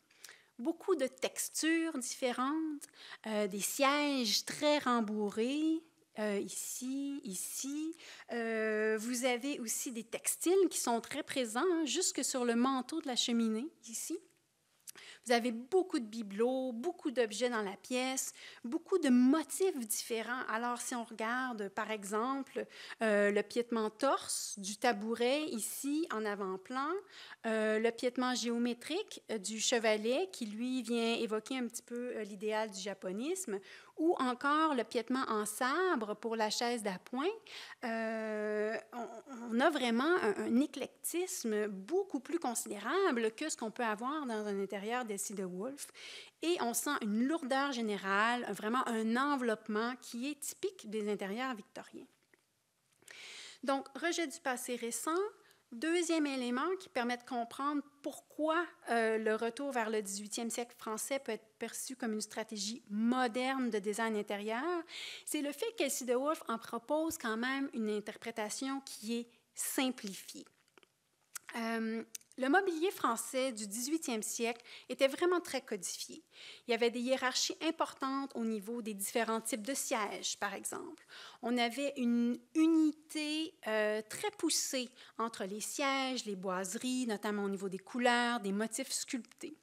B: beaucoup de textures différentes, des sièges très rembourrés, ici. Vous avez aussi des textiles qui sont très présents, jusque sur le manteau de la cheminée, ici. Vous avez beaucoup de bibelots, beaucoup d'objets dans la pièce, beaucoup de motifs différents. Alors, si on regarde, par exemple, le piétement torse du tabouret ici en avant-plan, le piétement géométrique du chevalet qui, lui, vient évoquer un petit peu l'idéal du japonisme, ou encore le piétement en sabre pour la chaise d'appoint, on a vraiment un éclectisme beaucoup plus considérable que ce qu'on peut avoir dans un intérieur d'Elsie de Wolfe. Et on sent une lourdeur générale, vraiment un enveloppement qui est typique des intérieurs victoriens. Donc, rejet du passé récent. Deuxième élément qui permet de comprendre pourquoi le retour vers le 18e siècle français peut être perçu comme une stratégie moderne de design intérieur, c'est le fait qu'Elsie de Wolfe en propose quand même une interprétation qui est simplifiée. Le mobilier français du 18e siècle était vraiment très codifié. Il y avait des hiérarchies importantes au niveau des différents types de sièges, par exemple. On avait une unité très poussée entre les sièges, les boiseries, notamment au niveau des couleurs, des motifs sculptés.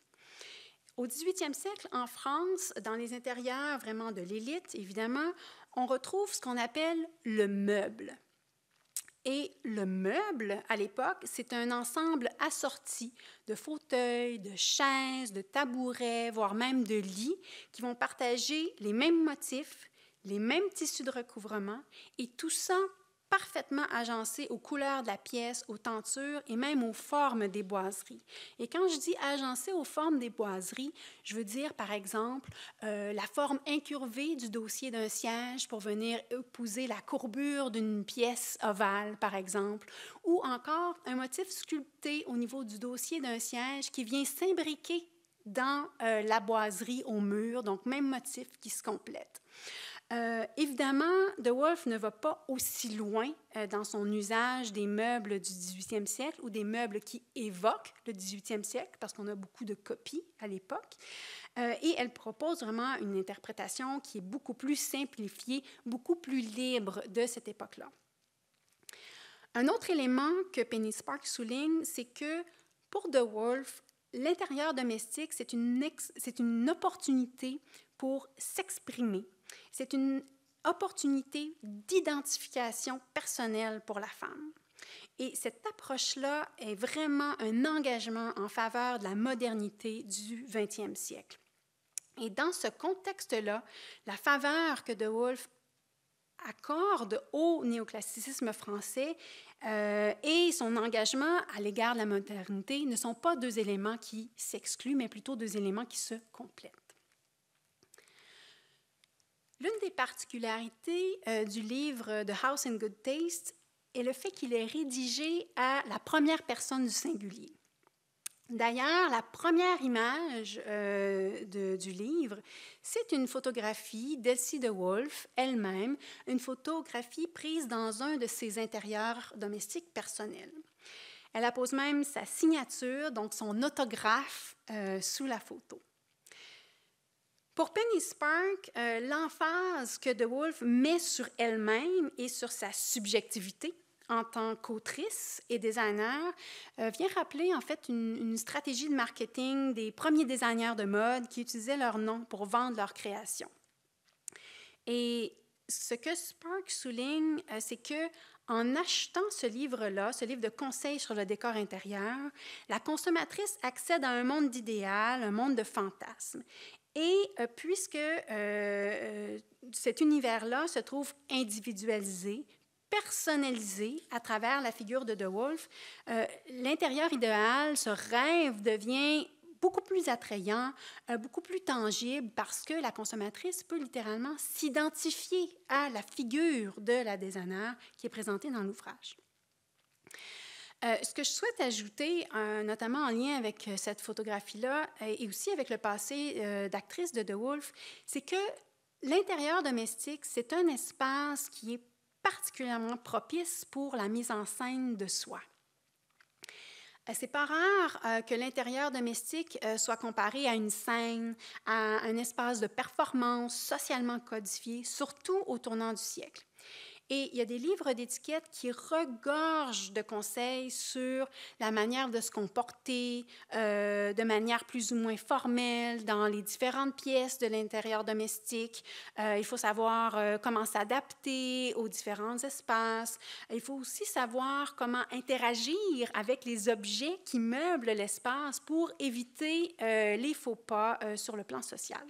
B: Au 18e siècle, en France, dans les intérieurs vraiment de l'élite, évidemment, on retrouve ce qu'on appelle le meuble. Et le meuble, à l'époque, c'est un ensemble assorti de fauteuils, de chaises, de tabourets, voire même de lits, qui vont partager les mêmes motifs, les mêmes tissus de recouvrement, et tout ça parfaitement agencé aux couleurs de la pièce, aux tentures et même aux formes des boiseries. Et quand je dis agencé aux formes des boiseries, je veux dire, par exemple, la forme incurvée du dossier d'un siège pour venir épouser la courbure d'une pièce ovale, par exemple, ou encore un motif sculpté au niveau du dossier d'un siège qui vient s'imbriquer dans la boiserie au mur, donc même motif qui se complète. Évidemment, de Wolfe ne va pas aussi loin dans son usage des meubles du 18e siècle ou des meubles qui évoquent le 18e siècle, parce qu'on a beaucoup de copies à l'époque. Et elle propose vraiment une interprétation qui est beaucoup plus simplifiée, beaucoup plus libre de cette époque-là. Un autre élément que Penny Sparks souligne, c'est que pour de Wolfe, l'intérieur domestique, c'est une opportunité pour s'exprimer. C'est une opportunité d'identification personnelle pour la femme. Et cette approche-là est vraiment un engagement en faveur de la modernité du 20e siècle. Et dans ce contexte-là, la faveur que de Wolfe accorde au néoclassicisme français et son engagement à l'égard de la modernité ne sont pas deux éléments qui s'excluent, mais plutôt deux éléments qui se complètent. L'une des particularités du livre The House in Good Taste est le fait qu'il est rédigé à la première personne du singulier. D'ailleurs, la première image du livre, c'est une photographie d'Elsie de Wolfe elle-même, une photographie prise dans un de ses intérieurs domestiques personnels. Elle appose même sa signature, donc son autographe, sous la photo. Pour Penny Sparks, l'emphase que de Wolfe met sur elle-même et sur sa subjectivité en tant qu'autrice et designer vient rappeler en fait une stratégie de marketing des premiers designers de mode qui utilisaient leur nom pour vendre leurs créations. Et ce que Sparks souligne, c'est que en achetant ce livre-là, ce livre de conseils sur le décor intérieur, la consommatrice accède à un monde d'idéal, un monde de fantasmes. Et puisque cet univers-là se trouve individualisé, personnalisé à travers la figure de Wolfe, l'intérieur idéal, ce rêve devient beaucoup plus attrayant, beaucoup plus tangible parce que la consommatrice peut littéralement s'identifier à la figure de la designer qui est présentée dans l'ouvrage. Ce que je souhaite ajouter, notamment en lien avec cette photographie-là et aussi avec le passé d'actrice de Wolfe, c'est que l'intérieur domestique, c'est un espace qui est particulièrement propice pour la mise en scène de soi. C'est pas rare que l'intérieur domestique soit comparé à une scène, à un espace de performance socialement codifié, surtout au tournant du siècle. Et il y a des livres d'étiquette qui regorgent de conseils sur la manière de se comporter de manière plus ou moins formelle dans les différentes pièces de l'intérieur domestique. Il faut savoir comment s'adapter aux différents espaces. Il faut aussi savoir comment interagir avec les objets qui meublent l'espace pour éviter les faux pas sur le plan social.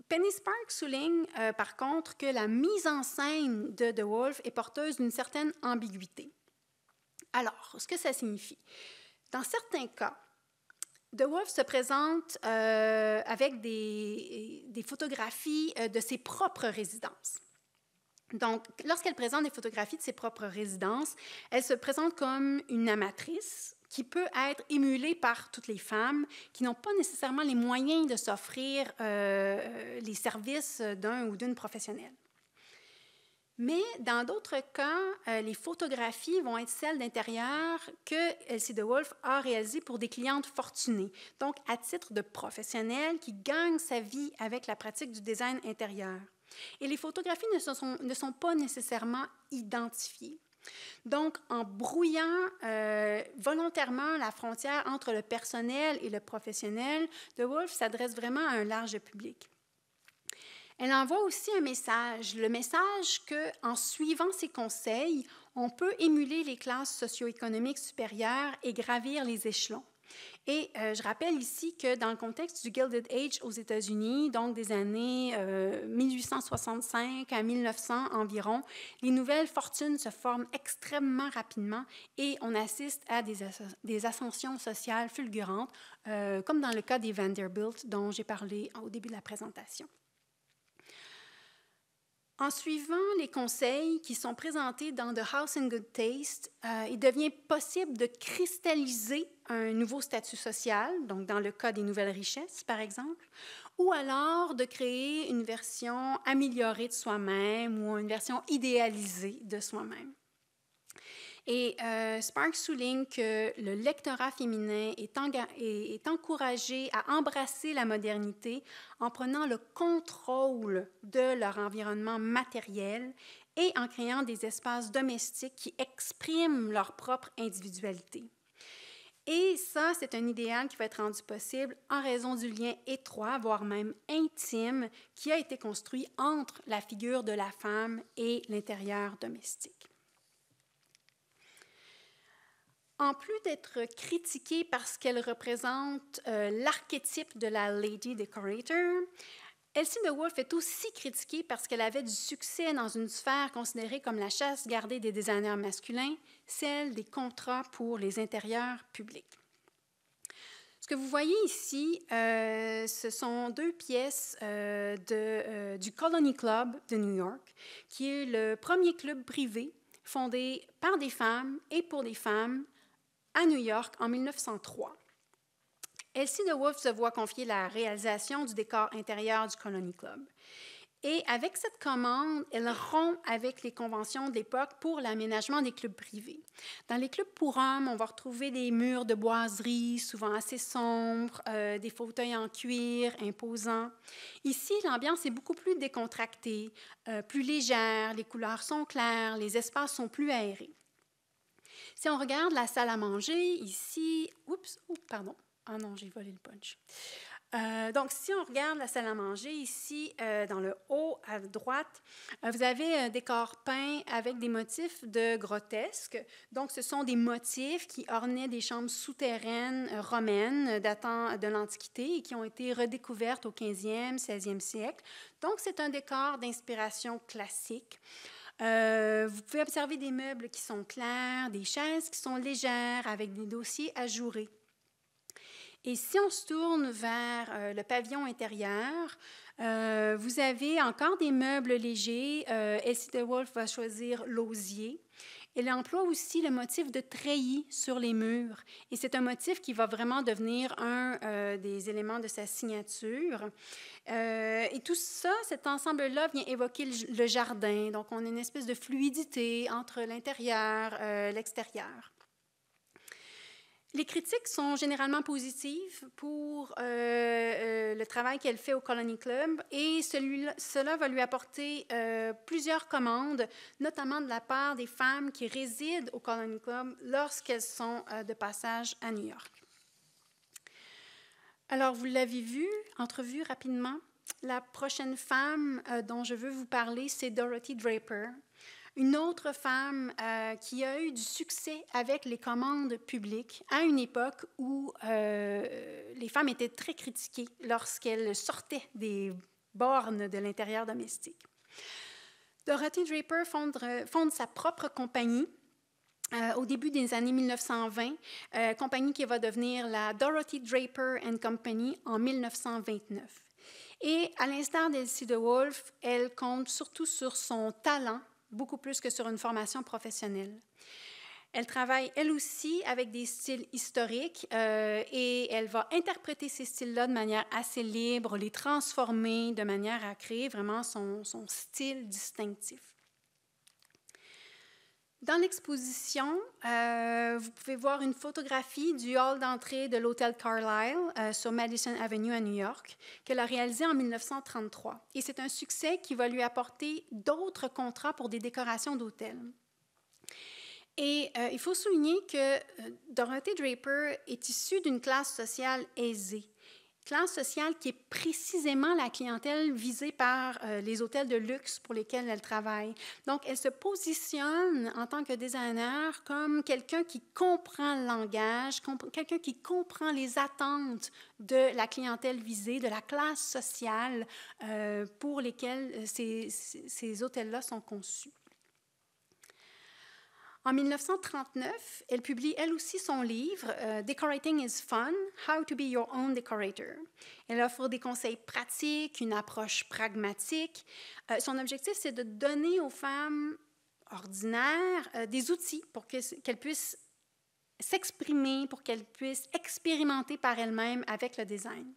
B: Penny Sparks souligne, par contre, que la mise en scène de The Wolf est porteuse d'une certaine ambiguïté. Alors, ce que ça signifie? Dans certains cas, The Wolf se présente avec des photographies de ses propres résidences. Donc, lorsqu'elle présente des photographies de ses propres résidences, elle se présente comme une amatrice qui peut être émulée par toutes les femmes qui n'ont pas nécessairement les moyens de s'offrir les services d'un ou d'une professionnelle. Mais dans d'autres cas, les photographies vont être celles d'intérieur que Elsie de Wolf a réalisées pour des clientes fortunées, donc à titre de professionnelle qui gagne sa vie avec la pratique du design intérieur. Et les photographies ne sont pas nécessairement identifiées. Donc, en brouillant volontairement la frontière entre le personnel et le professionnel, De Wolf s'adresse vraiment à un large public. Elle envoie aussi un message, le message qu'en suivant ses conseils, on peut émuler les classes socio-économiques supérieures et gravir les échelons. Et je rappelle ici que dans le contexte du Gilded Age aux États-Unis, donc des années 1865 à 1900 environ, les nouvelles fortunes se forment extrêmement rapidement et on assiste à des ascensions sociales fulgurantes, comme dans le cas des Vanderbilt dont j'ai parlé au début de la présentation. En suivant les conseils qui sont présentés dans The House in Good Taste, il devient possible de cristalliser un nouveau statut social, donc dans le cas des nouvelles richesses, par exemple, ou alors de créer une version améliorée de soi-même ou une version idéalisée de soi-même. Et Sparks souligne que le lectorat féminin est encouragé à embrasser la modernité en prenant le contrôle de leur environnement matériel et en créant des espaces domestiques qui expriment leur propre individualité. Et ça, c'est un idéal qui va être rendu possible en raison du lien étroit, voire même intime, qui a été construit entre la figure de la femme et l'intérieur domestique. En plus d'être critiquée parce qu'elle représente l'archétype de la Lady Decorator, Elsie de Wolf est aussi critiquée parce qu'elle avait du succès dans une sphère considérée comme la chasse gardée des designers masculins, celle des contrats pour les intérieurs publics. Ce que vous voyez ici, ce sont deux pièces du Colony Club de New York, qui est le premier club privé fondé par des femmes et pour des femmes à New York en 1903. Elsie de Wolf se voit confier la réalisation du décor intérieur du Colony Club. Et avec cette commande, elle rompt avec les conventions de l'époque pour l'aménagement des clubs privés. Dans les clubs pour hommes, on va retrouver des murs de boiserie, souvent assez sombres, des fauteuils en cuir imposants. Ici, l'ambiance est beaucoup plus décontractée, plus légère, les couleurs sont claires, les espaces sont plus aérés. Si on regarde la salle à manger, ici... Ah non, j'ai volé le punch. Donc, si on regarde la salle à manger, ici, dans le haut à droite, vous avez un décor peint avec des motifs de grotesques. Donc, ce sont des motifs qui ornaient des chambres souterraines romaines datant de l'Antiquité et qui ont été redécouvertes au 15e, 16e siècle. Donc, c'est un décor d'inspiration classique. Vous pouvez observer des meubles qui sont clairs, des chaises qui sont légères avec des dossiers ajourés. Et si on se tourne vers le pavillon intérieur, vous avez encore des meubles légers. Elsie de Wolf va choisir l'osier. Elle emploie aussi le motif de treillis sur les murs. Et c'est un motif qui va vraiment devenir un des éléments de sa signature. Et tout ça, cet ensemble-là vient évoquer le jardin. Donc, on a une espèce de fluidité entre l'intérieur et l'extérieur. Les critiques sont généralement positives pour le travail qu'elle fait au Colony Club et cela va lui apporter plusieurs commandes, notamment de la part des femmes qui résident au Colony Club lorsqu'elles sont de passage à New York. Alors, vous l'avez entrevu rapidement. La prochaine femme dont je veux vous parler, c'est Dorothy Draper, une autre femme qui a eu du succès avec les commandes publiques à une époque où les femmes étaient très critiquées lorsqu'elles sortaient des bornes de l'intérieur domestique. Dorothy Draper fonde sa propre compagnie au début des années 1920, compagnie qui va devenir la Dorothy Draper and Company en 1929. Et à l'instar d'Elsie de Wolfe, elle compte surtout sur son talent, beaucoup plus que sur une formation professionnelle. Elle travaille, elle aussi, avec des styles historiques et elle va interpréter ces styles-là de manière assez libre, les transformer de manière à créer vraiment son style distinctif. Dans l'exposition, vous pouvez voir une photographie du hall d'entrée de l'hôtel Carlyle sur Madison Avenue à New York, qu'elle a réalisé en 1933. Et c'est un succès qui va lui apporter d'autres contrats pour des décorations d'hôtels. Et il faut souligner que Dorothy Draper est issue d'une classe sociale aisée. Classe sociale qui est précisément la clientèle visée par les hôtels de luxe pour lesquels elle travaille. Donc, elle se positionne en tant que designer comme quelqu'un qui comprend le langage, quelqu'un qui comprend les attentes de la clientèle visée, de la classe sociale pour lesquelles ces hôtels-là sont conçus. En 1939, elle publie elle aussi son livre « Decorating is Fun, How to be Your Own Decorator ». Elle offre des conseils pratiques, une approche pragmatique. Son objectif, c'est de donner aux femmes ordinaires des outils pour qu'elles puissent s'exprimer, pour qu'elles puissent expérimenter par elles-mêmes avec le design.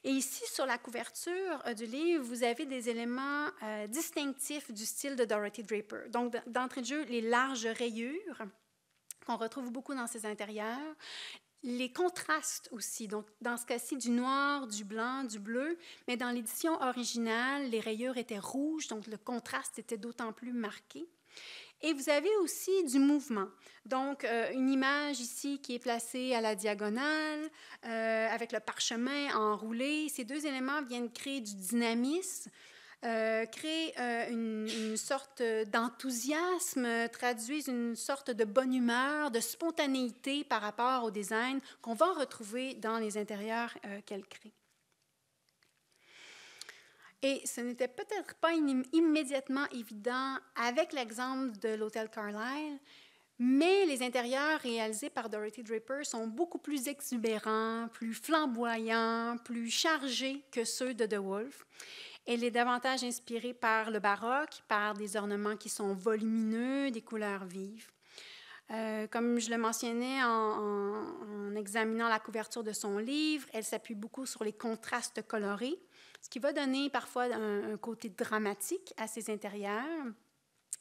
B: Et ici, sur la couverture du livre, vous avez des éléments distinctifs du style de Dorothy Draper. Donc, d'entrée de jeu, les larges rayures qu'on retrouve beaucoup dans ses intérieurs, les contrastes aussi, donc dans ce cas-ci, du noir, du blanc, du bleu, mais dans l'édition originale, les rayures étaient rouges, donc le contraste était d'autant plus marqué. Et vous avez aussi du mouvement. Donc, une image ici qui est placée à la diagonale, avec le parchemin enroulé. Ces deux éléments viennent créer du dynamisme, créent une sorte d'enthousiasme, traduisent une sorte de bonne humeur, de spontanéité par rapport au design qu'on va retrouver dans les intérieurs qu'elle crée. Et ce n'était peut-être pas immédiatement évident avec l'exemple de l'hôtel Carlyle, mais les intérieurs réalisés par Dorothy Draper sont beaucoup plus exubérants, plus flamboyants, plus chargés que ceux de De Wolfe. Elle est davantage inspirée par le baroque, par des ornements qui sont volumineux, des couleurs vives. Comme je le mentionnais en examinant la couverture de son livre, elle s'appuie beaucoup sur les contrastes colorés, ce qui va donner parfois un côté dramatique à ses intérieurs.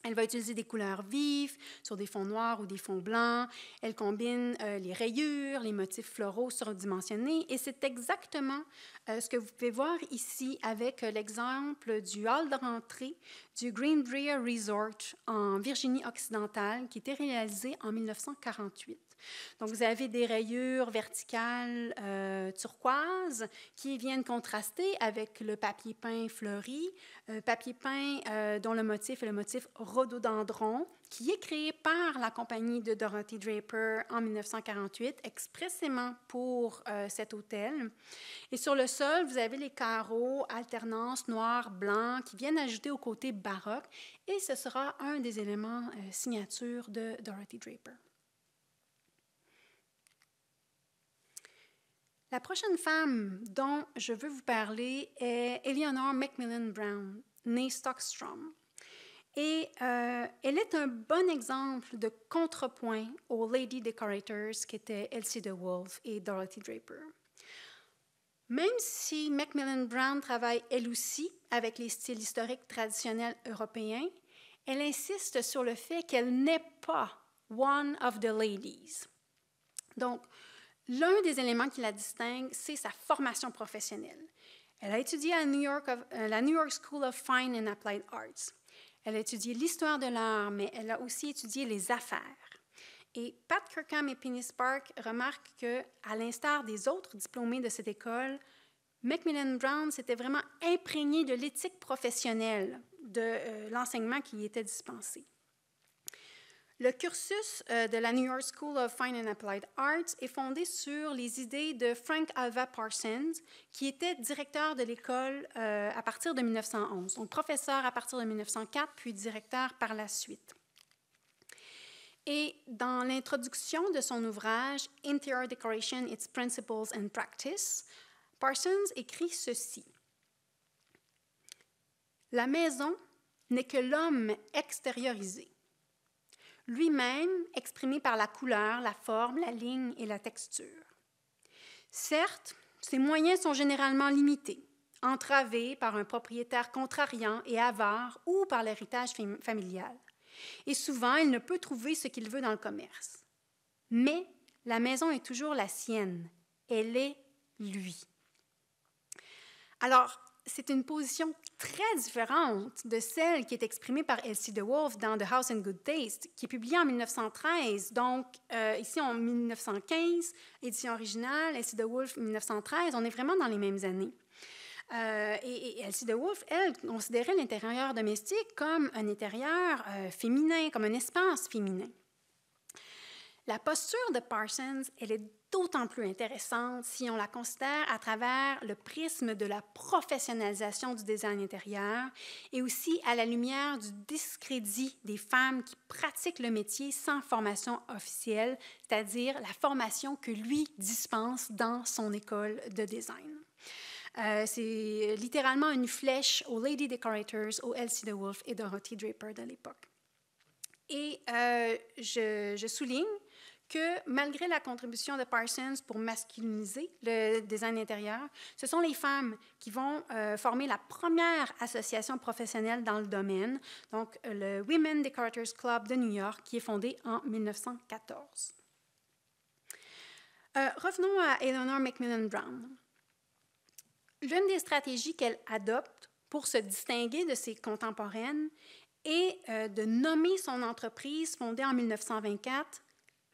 B: Elle va utiliser des couleurs vives sur des fonds noirs ou des fonds blancs. Elle combine les rayures, les motifs floraux surdimensionnés. Et c'est exactement ce que vous pouvez voir ici avec l'exemple du hall de rentrée du Green Brier Resort en Virginie-Occidentale qui était réalisé en 1948. Donc, vous avez des rayures verticales turquoises qui viennent contraster avec le papier peint fleuri, papier peint dont le motif est le motif rhododendron, qui est créé par la compagnie de Dorothy Draper en 1948, expressément pour cet hôtel. Et sur le sol, vous avez les carreaux, alternance noir-blanc, qui viennent ajouter au côté baroque, et ce sera un des éléments signature de Dorothy Draper. La prochaine femme dont je veux vous parler est Eleanor Macmillan Brown, née Stockstrom. Et elle est un bon exemple de contrepoint aux Lady Decorators qui étaient Elsie de Wolfe et Dorothy Draper. Même si Macmillan Brown travaille elle aussi avec les styles historiques traditionnels européens, elle insiste sur le fait qu'elle n'est pas one of the ladies. Donc, l'un des éléments qui la distingue, c'est sa formation professionnelle. Elle a étudié à la New York School of Fine and Applied Arts. Elle a étudié l'histoire de l'art, mais elle a aussi étudié les affaires. Et Pat Kirkham et Penny Spark remarquent qu'à l'instar des autres diplômés de cette école, Macmillan Brown s'était vraiment imprégné de l'éthique professionnelle de l'enseignement qui y était dispensé. Le cursus de la New York School of Fine and Applied Arts est fondé sur les idées de Frank Alva Parsons, qui était directeur de l'école à partir de 1911, donc professeur à partir de 1904, puis directeur par la suite. Et dans l'introduction de son ouvrage « Interior Decoration, Its Principles and Practice », Parsons écrit ceci. « La maison n'est que l'homme extériorisé, lui-même exprimé par la couleur, la forme, la ligne et la texture. Certes, ses moyens sont généralement limités, entravés par un propriétaire contrariant et avare ou par l'héritage familial. Et souvent, il ne peut trouver ce qu'il veut dans le commerce. Mais la maison est toujours la sienne. Elle est lui. » Alors, c'est une position très différente de celle qui est exprimée par Elsie de Wolfe dans The House in Good Taste, qui est publiée en 1913. Donc, ici, en 1915, édition originale, Elsie de Wolfe, 1913, on est vraiment dans les mêmes années. Et Elsie de Wolfe, elle, considérait l'intérieur domestique comme un intérieur féminin, comme un espace féminin. La posture de Parsons, elle est d'autant plus intéressante si on la considère à travers le prisme de la professionnalisation du design intérieur et aussi à la lumière du discrédit des femmes qui pratiquent le métier sans formation officielle, c'est-à-dire la formation que lui dispense dans son école de design. C'est littéralement une flèche aux Lady Decorators, aux Elsie de Wolfe et Dorothy Draper de l'époque. Et je souligne que malgré la contribution de Parsons pour masculiniser le design intérieur, ce sont les femmes qui vont former la première association professionnelle dans le domaine, donc le Women Decorators Club de New York, qui est fondé en 1914. Revenons à Eleanor Macmillan Brown. L'une des stratégies qu'elle adopte pour se distinguer de ses contemporaines est de nommer son entreprise fondée en 1924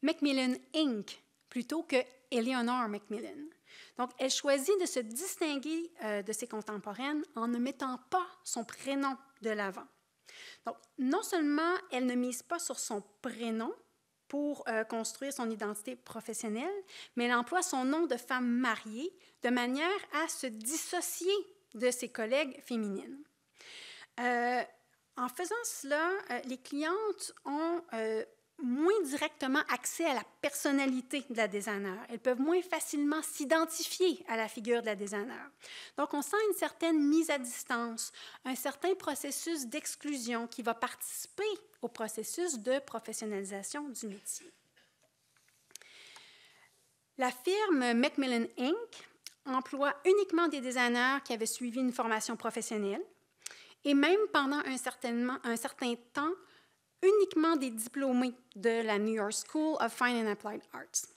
B: Macmillan Inc. plutôt que Eleanor Macmillan. Donc, elle choisit de se distinguer de ses contemporaines en ne mettant pas son prénom de l'avant. Donc, non seulement elle ne mise pas sur son prénom pour construire son identité professionnelle, mais elle emploie son nom de femme mariée de manière à se dissocier de ses collègues féminines. En faisant cela, les clientes ont moins directement accès à la personnalité de la designer. Elles peuvent moins facilement s'identifier à la figure de la designer. Donc, on sent une certaine mise à distance, un certain processus d'exclusion qui va participer au processus de professionnalisation du métier. La firme Macmillan Inc. emploie uniquement des designers qui avaient suivi une formation professionnelle et même pendant un certain temps, uniquement des diplômés de la New York School of Fine and Applied Arts.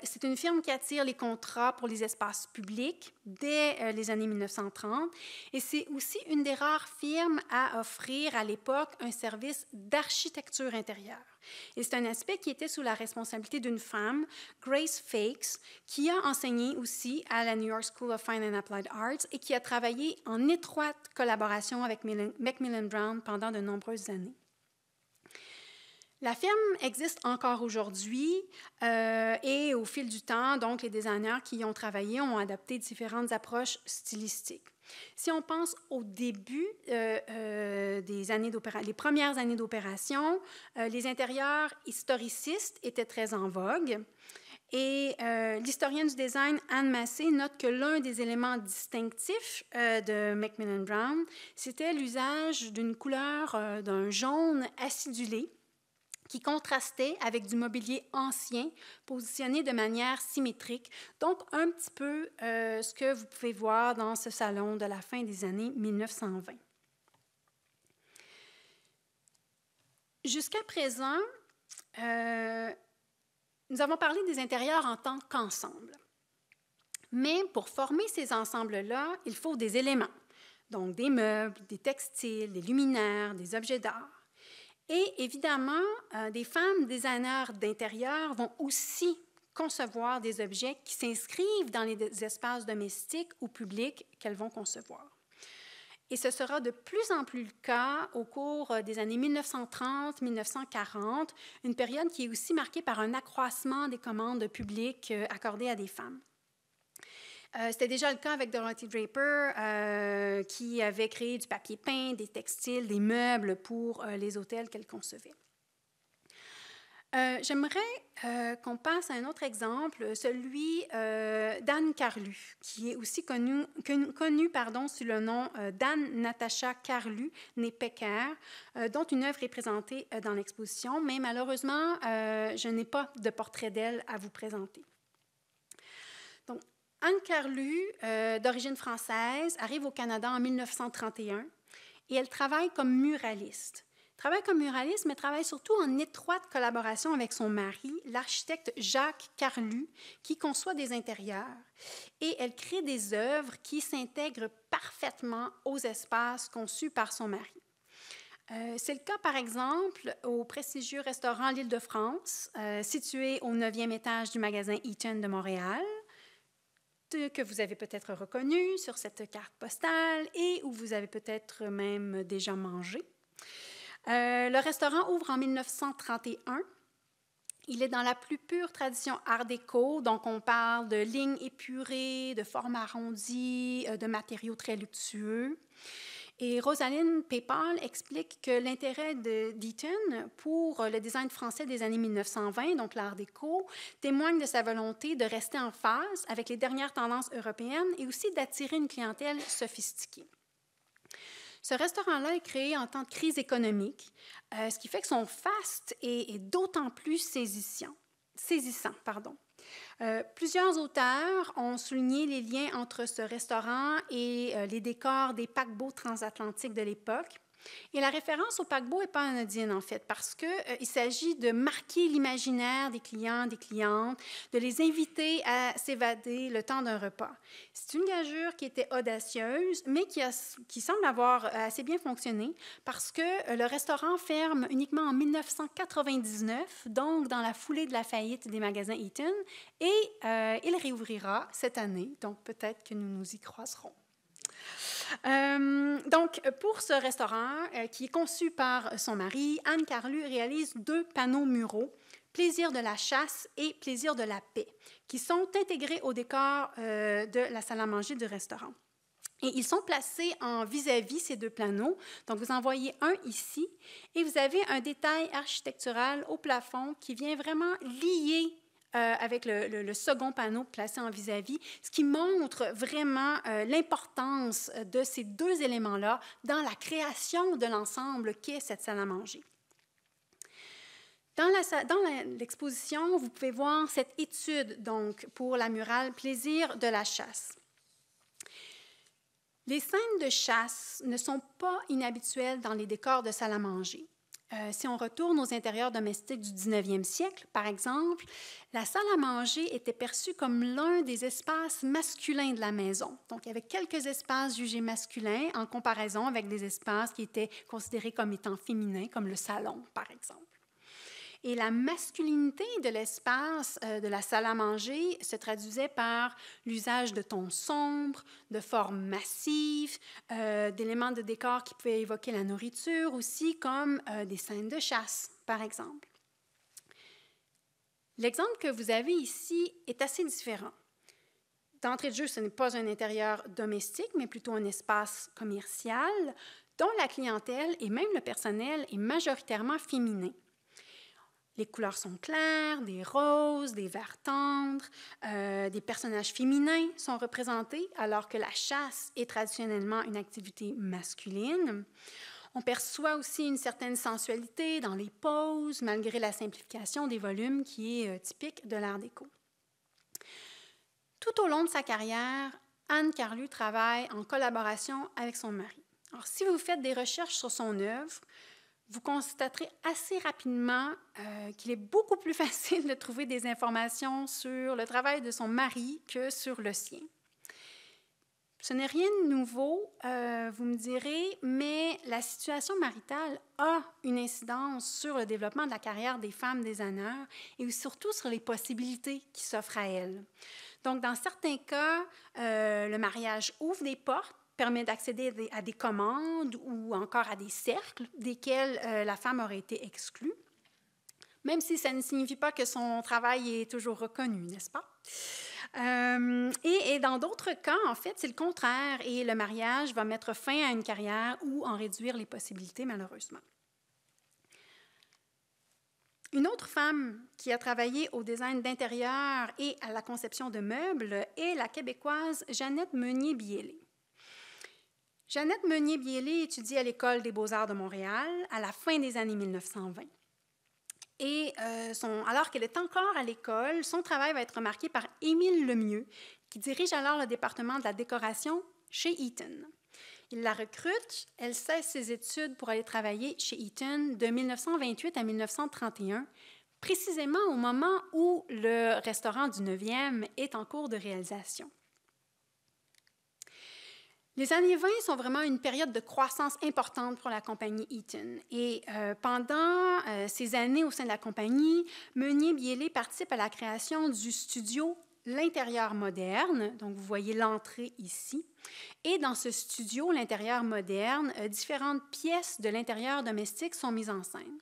B: C'est une firme qui attire les contrats pour les espaces publics dès les années 1930 et c'est aussi une des rares firmes à offrir à l'époque un service d'architecture intérieure. Et c'est un aspect qui était sous la responsabilité d'une femme, Grace Fakes, qui a enseigné aussi à la New York School of Fine and Applied Arts et qui a travaillé en étroite collaboration avec Macmillan Brown pendant de nombreuses années. La firme existe encore aujourd'hui et au fil du temps, donc les designers qui y ont travaillé ont adopté différentes approches stylistiques. Si on pense au début les premières années d'opération, les intérieurs historicistes étaient très en vogue. Et l'historienne du design Anne Massé note que l'un des éléments distinctifs de Macmillan Brown, c'était l'usage d'une couleur d'un jaune acidulé qui contrastait avec du mobilier ancien positionné de manière symétrique, donc un petit peu ce que vous pouvez voir dans ce salon de la fin des années 1920. Jusqu'à présent, Nous avons parlé des intérieurs en tant qu'ensemble. Mais pour former ces ensembles-là, il faut des éléments, donc des meubles, des textiles, des luminaires, des objets d'art. Et évidemment, des femmes designers d'intérieur vont aussi concevoir des objets qui s'inscrivent dans les espaces domestiques ou publics qu'elles vont concevoir. Et ce sera de plus en plus le cas au cours des années 1930-1940, une période qui est aussi marquée par un accroissement des commandes publiques accordées à des femmes. C'était déjà le cas avec Dorothy Draper, qui avait créé du papier peint, des textiles, des meubles pour les hôtels qu'elle concevait. J'aimerais qu'on passe à un autre exemple, celui d'Anne Carlu, qui est aussi connue sous le nom d'Anne Natasha Carlu, née Pecker, dont une œuvre est présentée dans l'exposition, mais malheureusement, je n'ai pas de portrait d'elle à vous présenter. Donc, Anne Carlu, d'origine française, arrive au Canada en 1931 et elle travaille comme muraliste. Mais travaille surtout en étroite collaboration avec son mari, l'architecte Jacques Carlu, qui conçoit des intérieurs. Et elle crée des œuvres qui s'intègrent parfaitement aux espaces conçus par son mari. C'est le cas, par exemple, au prestigieux restaurant L'Île-de-France, situé au 9e étage du magasin Eaton de Montréal, que vous avez peut-être reconnu sur cette carte postale et où vous avez peut-être même déjà mangé. Le restaurant ouvre en 1931. Il est dans la plus pure tradition art déco, donc on parle de lignes épurées, de formes arrondies, de matériaux très luxueux. Et Rosaline Pépal explique que l'intérêt d'Eaton pour le design français des années 1920, donc l'art déco, témoigne de sa volonté de rester en phase avec les dernières tendances européennes et aussi d'attirer une clientèle sophistiquée. Ce restaurant-là est créé en temps de crise économique, ce qui fait que son faste est d'autant plus saisissant. Plusieurs auteurs ont souligné les liens entre ce restaurant et les décors des paquebots transatlantiques de l'époque. Et la référence au paquebot n'est pas anodine, en fait, parce qu'il s'agit de marquer l'imaginaire des clients, des clientes, de les inviter à s'évader le temps d'un repas. C'est une gageure qui était audacieuse, mais qui semble avoir assez bien fonctionné, parce que le restaurant ferme uniquement en 1999, donc dans la foulée de la faillite des magasins Eaton, et il réouvrira cette année, donc peut-être que nous nous y croiserons. Donc, pour ce restaurant qui est conçu par son mari, Anne Carlu réalise 2 panneaux muraux, Plaisir de la chasse et Plaisir de la paix, qui sont intégrés au décor de la salle à manger du restaurant. Et ils sont placés en vis-à-vis, ces 2 panneaux. Donc, vous en voyez un ici, et vous avez un détail architectural au plafond qui vient vraiment lier avec le second panneau placé en vis-à-vis, ce qui montre vraiment l'importance de ces 2 éléments-là dans la création de l'ensemble qu'est cette salle à manger. Dans l'exposition, vous pouvez voir cette étude donc, pour la murale « Plaisir de la chasse ». Les scènes de chasse ne sont pas inhabituelles dans les décors de salle à manger. Si on retourne aux intérieurs domestiques du 19e siècle, par exemple, la salle à manger était perçue comme l'un des espaces masculins de la maison. Donc, il y avait quelques espaces jugés masculins en comparaison avec des espaces qui étaient considérés comme étant féminins, comme le salon, par exemple. Et la masculinité de l'espace de la salle à manger se traduisait par l'usage de tons sombres, de formes massives, d'éléments de décor qui pouvaient évoquer la nourriture aussi, comme des scènes de chasse, par exemple. L'exemple que vous avez ici est assez différent. D'entrée de jeu, ce n'est pas un intérieur domestique, mais plutôt un espace commercial dont la clientèle et même le personnel est majoritairement féminin. Les couleurs sont claires, des roses, des verts tendres, des personnages féminins sont représentés, alors que la chasse est traditionnellement une activité masculine. On perçoit aussi une certaine sensualité dans les poses, malgré la simplification des volumes qui est typique de l'art déco. Tout au long de sa carrière, Anne Carlu travaille en collaboration avec son mari. Alors, si vous faites des recherches sur son œuvre, vous constaterez assez rapidement qu'il est beaucoup plus facile de trouver des informations sur le travail de son mari que sur le sien. Ce n'est rien de nouveau, vous me direz, mais la situation maritale a une incidence sur le développement de la carrière des femmes designers et surtout sur les possibilités qui s'offrent à elles. Donc, dans certains cas, le mariage ouvre des portes, permet d'accéder à des commandes ou encore à des cercles desquels la femme aurait été exclue, même si ça ne signifie pas que son travail est toujours reconnu, n'est-ce pas? Et dans d'autres cas, en fait, c'est le contraire et le mariage va mettre fin à une carrière ou en réduire les possibilités, malheureusement. Une autre femme qui a travaillé au design d'intérieur et à la conception de meubles est la Québécoise Jeannette Meunier-Biélé. Jeannette Meunier-Biélé étudie à l'École des beaux-arts de Montréal à la fin des années 1920. Et alors qu'elle est encore à l'école, son travail va être remarqué par Émile Lemieux, qui dirige alors le département de la décoration chez Eaton. Il la recrute, elle cesse ses études pour aller travailler chez Eaton de 1928 à 1931, précisément au moment où le restaurant du 9e est en cours de réalisation. Les années 20 sont vraiment une période de croissance importante pour la compagnie Eaton. Et pendant ces années au sein de la compagnie, Meunier-Biélé participe à la création du studio L'Intérieur moderne. Donc, vous voyez l'entrée ici. Et dans ce studio, L'Intérieur moderne, différentes pièces de l'intérieur domestique sont mises en scène.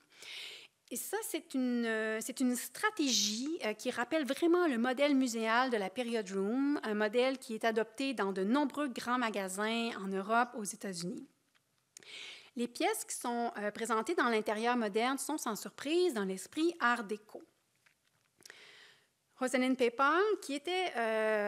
B: Et ça, c'est une stratégie qui rappelle vraiment le modèle muséal de la Period Room, un modèle qui est adopté dans de nombreux grands magasins en Europe, aux États-Unis. Les pièces qui sont présentées dans l'intérieur moderne sont sans surprise dans l'esprit art déco. Rosalind Paypal, qui était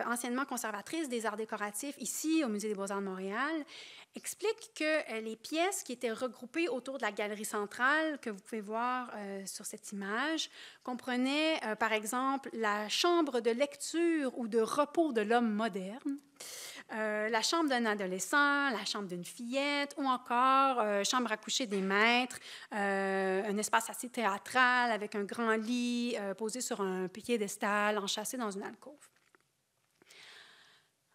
B: anciennement conservatrice des arts décoratifs ici au Musée des beaux-arts de Montréal, explique que les pièces qui étaient regroupées autour de la galerie centrale, que vous pouvez voir sur cette image, comprenaient par exemple la chambre de lecture ou de repos de l'homme moderne, la chambre d'un adolescent, la chambre d'une fillette ou encore chambre à coucher des maîtres, un espace assez théâtral avec un grand lit posé sur un piédestal enchâssé dans une alcôve.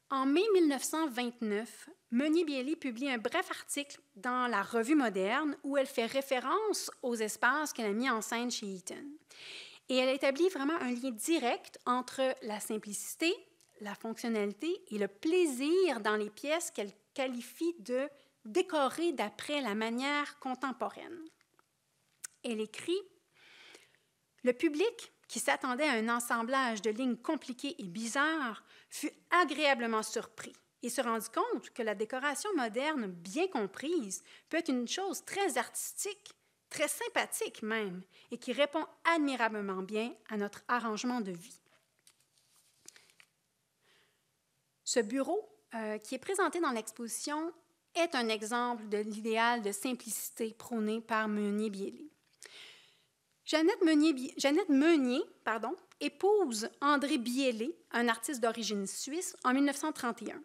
B: En mai 1929, Meunier-Biélé publie un bref article dans la Revue moderne où elle fait référence aux espaces qu'elle a mis en scène chez Eaton. Et elle établit vraiment un lien direct entre la simplicité, la fonctionnalité et le plaisir dans les pièces qu'elle qualifie de décorées d'après la manière contemporaine. Elle écrit « Le public, qui s'attendait à un assemblage de lignes compliquées et bizarres, fut agréablement surpris et se rendit compte que la décoration moderne, bien comprise, peut être une chose très artistique, très sympathique même, et qui répond admirablement bien à notre arrangement de vie. » Ce bureau, qui est présenté dans l'exposition, est un exemple de l'idéal de simplicité prôné par Meunier-Biélé. Jeannette Meunier, épouse André Biélé, un artiste d'origine suisse, en 1931.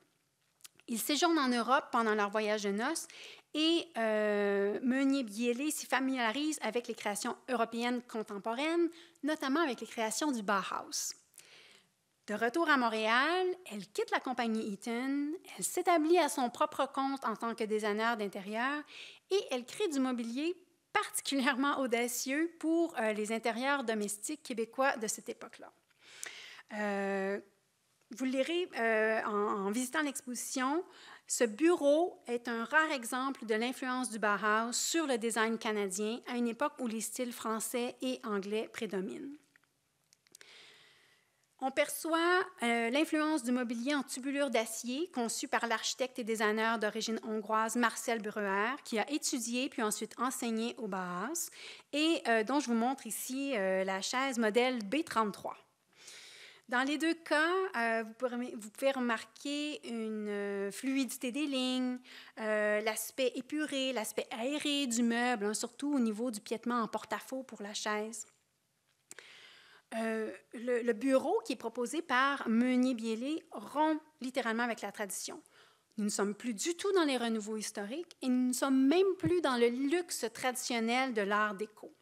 B: Ils séjournent en Europe pendant leur voyage de noces et Meunier-Biélé s'y familiarise avec les créations européennes contemporaines, notamment avec les créations du Bauhaus. De retour à Montréal, elle quitte la compagnie Eaton, elle s'établit à son propre compte en tant que designer d'intérieur et elle crée du mobilier particulièrement audacieux pour les intérieurs domestiques québécois de cette époque-là. Vous le lirez en visitant l'exposition, ce bureau est un rare exemple de l'influence du Bauhaus sur le design canadien à une époque où les styles français et anglais prédominent. On perçoit l'influence du mobilier en tubulure d'acier conçu par l'architecte et designer d'origine hongroise Marcel Breuer, qui a étudié puis ensuite enseigné au Bauhaus et dont je vous montre ici la chaise modèle B33. Dans les deux cas, vous pouvez remarquer une fluidité des lignes, l'aspect épuré, l'aspect aéré du meuble, surtout au niveau du piétement en porte-à-faux pour la chaise. Le bureau qui est proposé par Meunier-Biélé rompt littéralement avec la tradition. Nous ne sommes plus du tout dans les renouveaux historiques et nous ne sommes même plus dans le luxe traditionnel de l'art déco.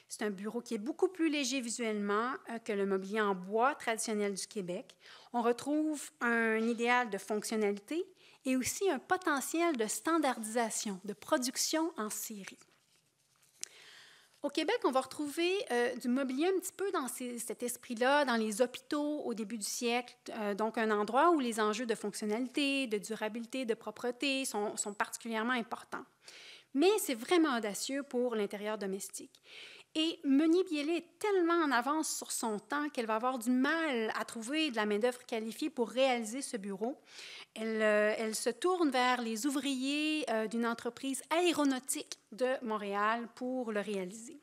B: C'est un bureau qui est beaucoup plus léger visuellement que le mobilier en bois traditionnel du Québec. On retrouve un idéal de fonctionnalité et aussi un potentiel de standardisation, de production en série. Au Québec, on va retrouver du mobilier un petit peu dans cet esprit-là, dans les hôpitaux au début du siècle, donc un endroit où les enjeux de fonctionnalité, de durabilité, de propreté sont particulièrement importants. Mais c'est vraiment audacieux pour l'intérieur domestique. Et Meunier-Biellé est tellement en avance sur son temps qu'elle va avoir du mal à trouver de la main-d'œuvre qualifiée pour réaliser ce bureau. Elle se tourne vers les ouvriers d'une entreprise aéronautique de Montréal pour le réaliser.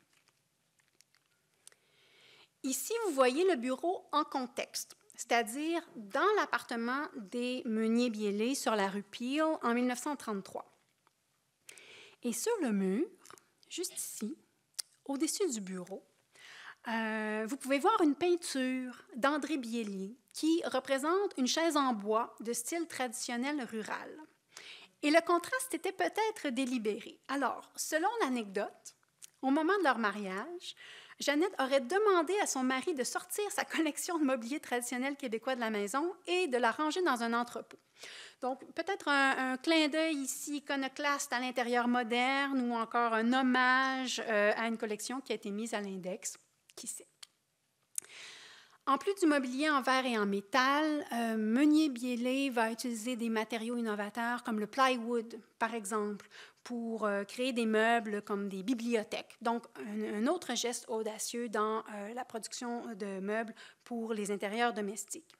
B: Ici, vous voyez le bureau en contexte, c'est-à-dire dans l'appartement des Meunier-Biellé sur la rue Peel en 1933. Et sur le mur, juste ici, au-dessus du bureau, vous pouvez voir une peinture d'André Biellier qui représente une chaise en bois de style traditionnel rural. Et le contraste était peut-être délibéré. Alors, selon l'anecdote, au moment de leur mariage, Jeannette aurait demandé à son mari de sortir sa collection de mobilier traditionnel québécois de la maison et de la ranger dans un entrepôt. Donc, peut-être un clin d'œil ici iconoclaste à l'intérieur moderne ou encore un hommage à une collection qui a été mise à l'index, qui sait. En plus du mobilier en verre et en métal, Meunier-Biellé va utiliser des matériaux innovateurs comme le plywood, par exemple, pour créer des meubles comme des bibliothèques. Donc, un autre geste audacieux dans la production de meubles pour les intérieurs domestiques.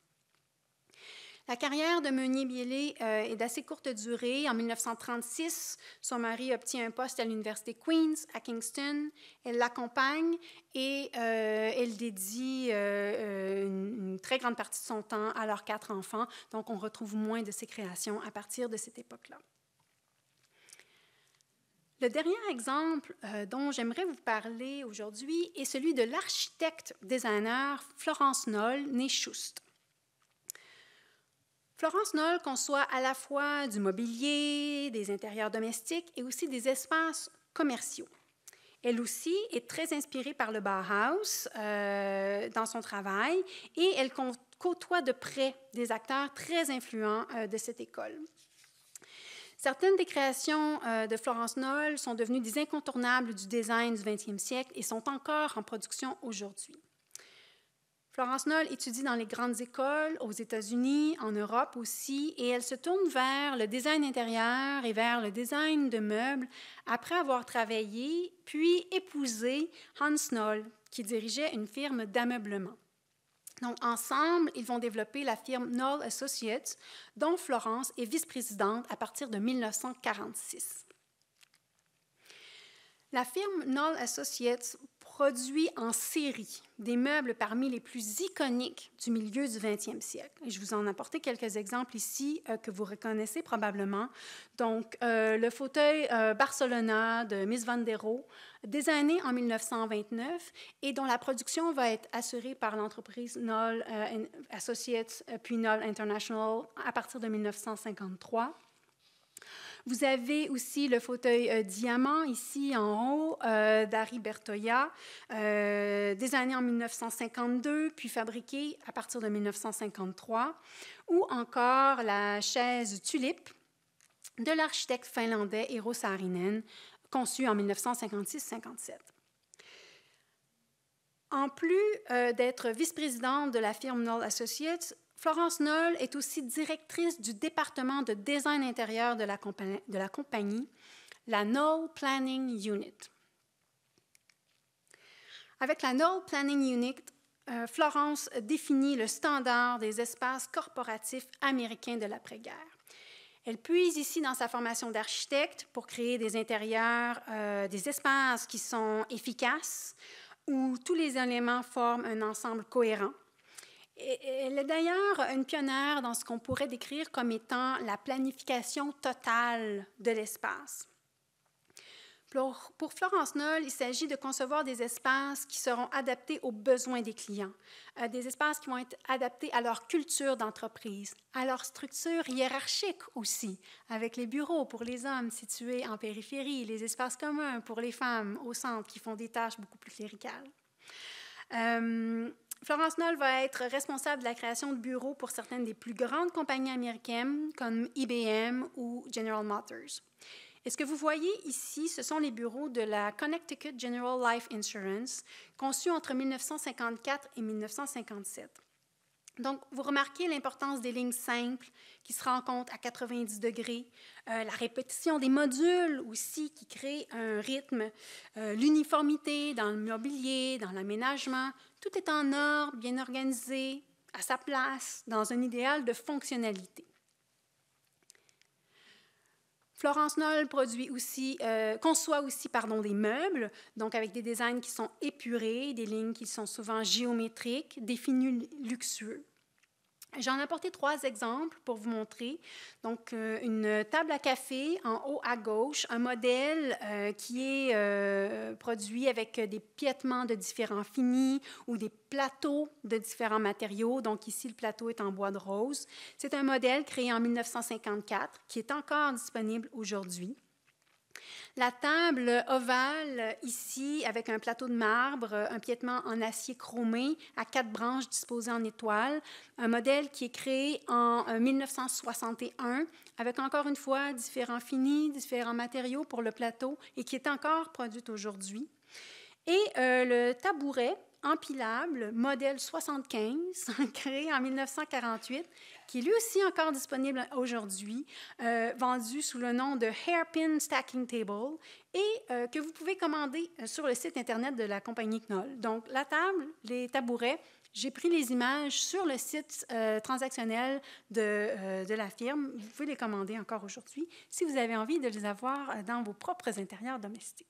B: La carrière de Meunier-Biellé est d'assez courte durée. En 1936, son mari obtient un poste à l'Université Queen's à Kingston. Elle l'accompagne et elle dédie une très grande partie de son temps à leurs 4 enfants. Donc, on retrouve moins de ses créations à partir de cette époque-là. Le dernier exemple dont j'aimerais vous parler aujourd'hui est celui de l'architecte-designer Florence Knoll, née Schust. Florence Knoll conçoit à la fois du mobilier, des intérieurs domestiques et aussi des espaces commerciaux. Elle aussi est très inspirée par le Bauhaus dans son travail et elle côtoie de près des acteurs très influents de cette école. Certaines des créations de Florence Knoll sont devenues des incontournables du design du 20e siècle et sont encore en production aujourd'hui. Florence Knoll étudie dans les grandes écoles aux États-Unis, en Europe aussi, et elle se tourne vers le design intérieur et vers le design de meubles après avoir travaillé puis épousé Hans Knoll, qui dirigeait une firme d'ameublement. Donc, ensemble, ils vont développer la firme Knoll Associates, dont Florence est vice-présidente à partir de 1946. La firme Knoll Associates produit en série des meubles parmi les plus iconiques du milieu du 20e siècle. Et je vous en ai apporté quelques exemples ici que vous reconnaissez probablement. Donc, le fauteuil Barcelona de Mies van der Rohe, designé en 1929 et dont la production va être assurée par l'entreprise Knoll Associates puis Knoll International à partir de 1953. Vous avez aussi le fauteuil diamant ici en haut d'Harry Bertoia, designé en 1952 puis fabriqué à partir de 1953, ou encore la chaise tulipe de l'architecte finlandais Eero Saarinen, conçue en 1956-57. En plus d'être vice-présidente de la firme Knoll Associates, Florence Knoll est aussi directrice du département de design intérieur de la compagnie, la Knoll Planning Unit. Avec la Knoll Planning Unit, Florence définit le standard des espaces corporatifs américains de l'après-guerre. Elle puise ici dans sa formation d'architecte pour créer des intérieurs, des espaces qui sont efficaces, où tous les éléments forment un ensemble cohérent. Elle est d'ailleurs une pionnière dans ce qu'on pourrait décrire comme étant la planification totale de l'espace. Pour Florence Knoll, il s'agit de concevoir des espaces qui seront adaptés aux besoins des clients, des espaces qui vont être adaptés à leur culture d'entreprise, à leur structure hiérarchique aussi, avec les bureaux pour les hommes situés en périphérie, les espaces communs pour les femmes au centre qui font des tâches beaucoup plus cléricales. Florence Knoll va être responsable de la création de bureaux pour certaines des plus grandes compagnies américaines comme IBM ou General Motors. Et ce que vous voyez ici, ce sont les bureaux de la Connecticut General Life Insurance, conçus entre 1954 et 1957. Donc, vous remarquez l'importance des lignes simples qui se rencontrent à 90 degrés, la répétition des modules aussi qui crée un rythme, l'uniformité dans le mobilier, dans l'aménagement, tout est en ordre, bien organisé, à sa place, dans un idéal de fonctionnalité. Florence Knoll conçoit aussi des meubles, donc avec des designs qui sont épurés, des lignes qui sont souvent géométriques, des finis luxueux. J'en ai apporté 3 exemples pour vous montrer. Donc, une table à café en haut à gauche, un modèle qui est produit avec des piétements de différents finis ou des plateaux de différents matériaux. Donc, ici, le plateau est en bois de rose. C'est un modèle créé en 1954 qui est encore disponible aujourd'hui. La table ovale, ici, avec un plateau de marbre, un piétement en acier chromé à 4 branches disposées en étoile, un modèle qui est créé en 1961, avec encore une fois différents finis, différents matériaux pour le plateau et qui est encore produit aujourd'hui. Et le tabouret empilable, modèle 75, créé en 1948, qui est lui aussi encore disponible aujourd'hui, vendu sous le nom de Hairpin Stacking Table et que vous pouvez commander sur le site Internet de la compagnie Knoll. Donc, la table, les tabourets, j'ai pris les images sur le site transactionnel de la firme. Vous pouvez les commander encore aujourd'hui si vous avez envie de les avoir dans vos propres intérieurs domestiques.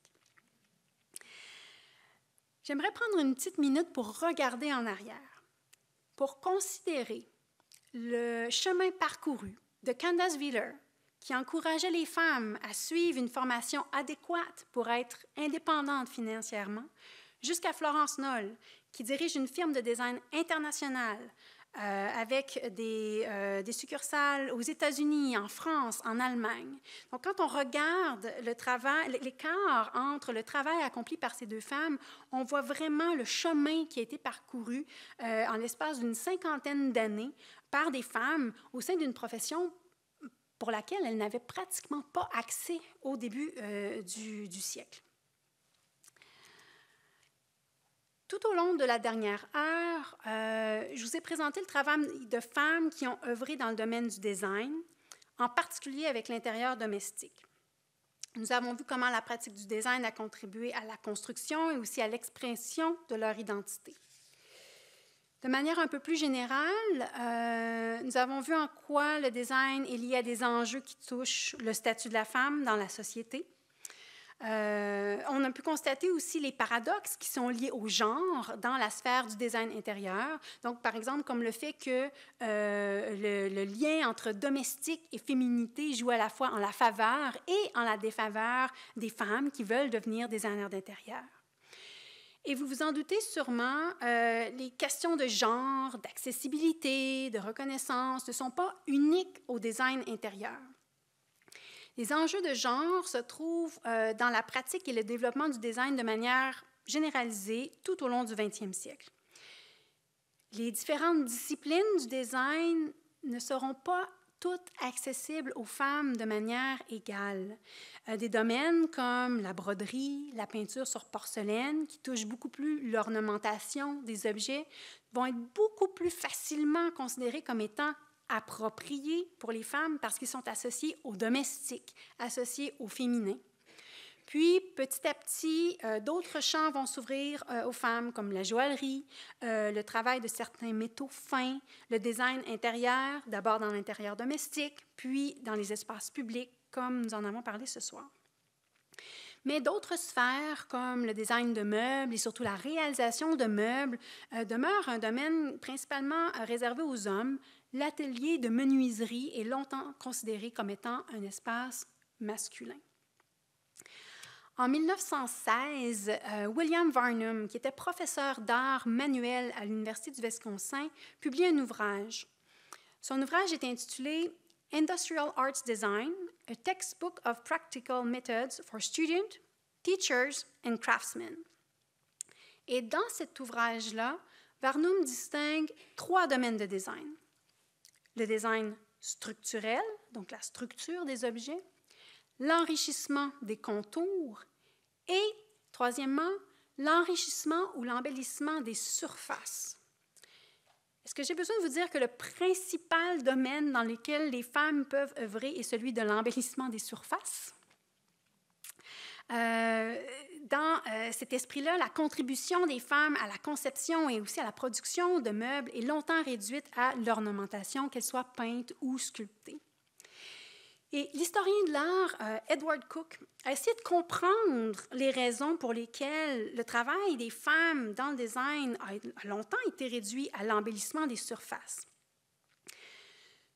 B: J'aimerais prendre une petite minute pour regarder en arrière, pour considérer le chemin parcouru de Candace Wheeler, qui encourageait les femmes à suivre une formation adéquate pour être indépendantes financièrement, jusqu'à Florence Knoll, qui dirige une firme de design internationale avec des succursales aux États-Unis, en France, en Allemagne. Donc, quand on regarde l'écart entre le travail accompli par ces 2 femmes, on voit vraiment le chemin qui a été parcouru en l'espace d'une 50aine d'années par des femmes au sein d'une profession pour laquelle elles n'avaient pratiquement pas accès au début du siècle. Tout au long de la dernière heure, je vous ai présenté le travail de femmes qui ont œuvré dans le domaine du design, en particulier avec l'intérieur domestique. Nous avons vu comment la pratique du design a contribué à la construction et aussi à l'expression de leur identité. De manière un peu plus générale, nous avons vu en quoi le design est lié à des enjeux qui touchent le statut de la femme dans la société. On a pu constater aussi les paradoxes qui sont liés au genre dans la sphère du design intérieur. Donc, par exemple, comme le fait que le lien entre domestique et féminité joue à la fois en la faveur et en la défaveur des femmes qui veulent devenir designers d'intérieur. Et vous vous en doutez sûrement, les questions de genre, d'accessibilité, de reconnaissance ne sont pas uniques au design intérieur. Les enjeux de genre se trouvent dans la pratique et le développement du design de manière généralisée tout au long du 20e siècle. Les différentes disciplines du design ne seront pas toutes accessibles aux femmes de manière égale. Des domaines comme la broderie, la peinture sur porcelaine, qui touchent beaucoup plus l'ornementation des objets, vont être beaucoup plus facilement considérés comme étant appropriés pour les femmes parce qu'ils sont associés au domestique, associés au féminin. Puis, petit à petit, d'autres champs vont s'ouvrir aux femmes, comme la joaillerie, le travail de certains métaux fins, le design intérieur, d'abord dans l'intérieur domestique, puis dans les espaces publics, comme nous en avons parlé ce soir. Mais d'autres sphères, comme le design de meubles et surtout la réalisation de meubles, demeurent un domaine principalement réservé aux hommes. L'atelier de menuiserie est longtemps considéré comme étant un espace masculin. En 1916, William Varnum, qui était professeur d'art manuel à l'Université du Wisconsin, publie un ouvrage. Son ouvrage est intitulé « Industrial Arts Design, a textbook of practical methods for students, teachers and craftsmen ». Et dans cet ouvrage-là, Varnum distingue 3 domaines de design. Le design structurel, donc la structure des objets, l'enrichissement des contours et, troisièmement, l'enrichissement ou l'embellissement des surfaces. Est-ce que j'ai besoin de vous dire que le principal domaine dans lequel les femmes peuvent œuvrer est celui de l'embellissement des surfaces? Dans cet esprit-là, la contribution des femmes à la conception et aussi à la production de meubles est longtemps réduite à l'ornementation, qu'elle soit peinte ou sculptée. Et l'historien de l'art, Edward Cook, a essayé de comprendre les raisons pour lesquelles le travail des femmes dans le design a longtemps été réduit à l'embellissement des surfaces.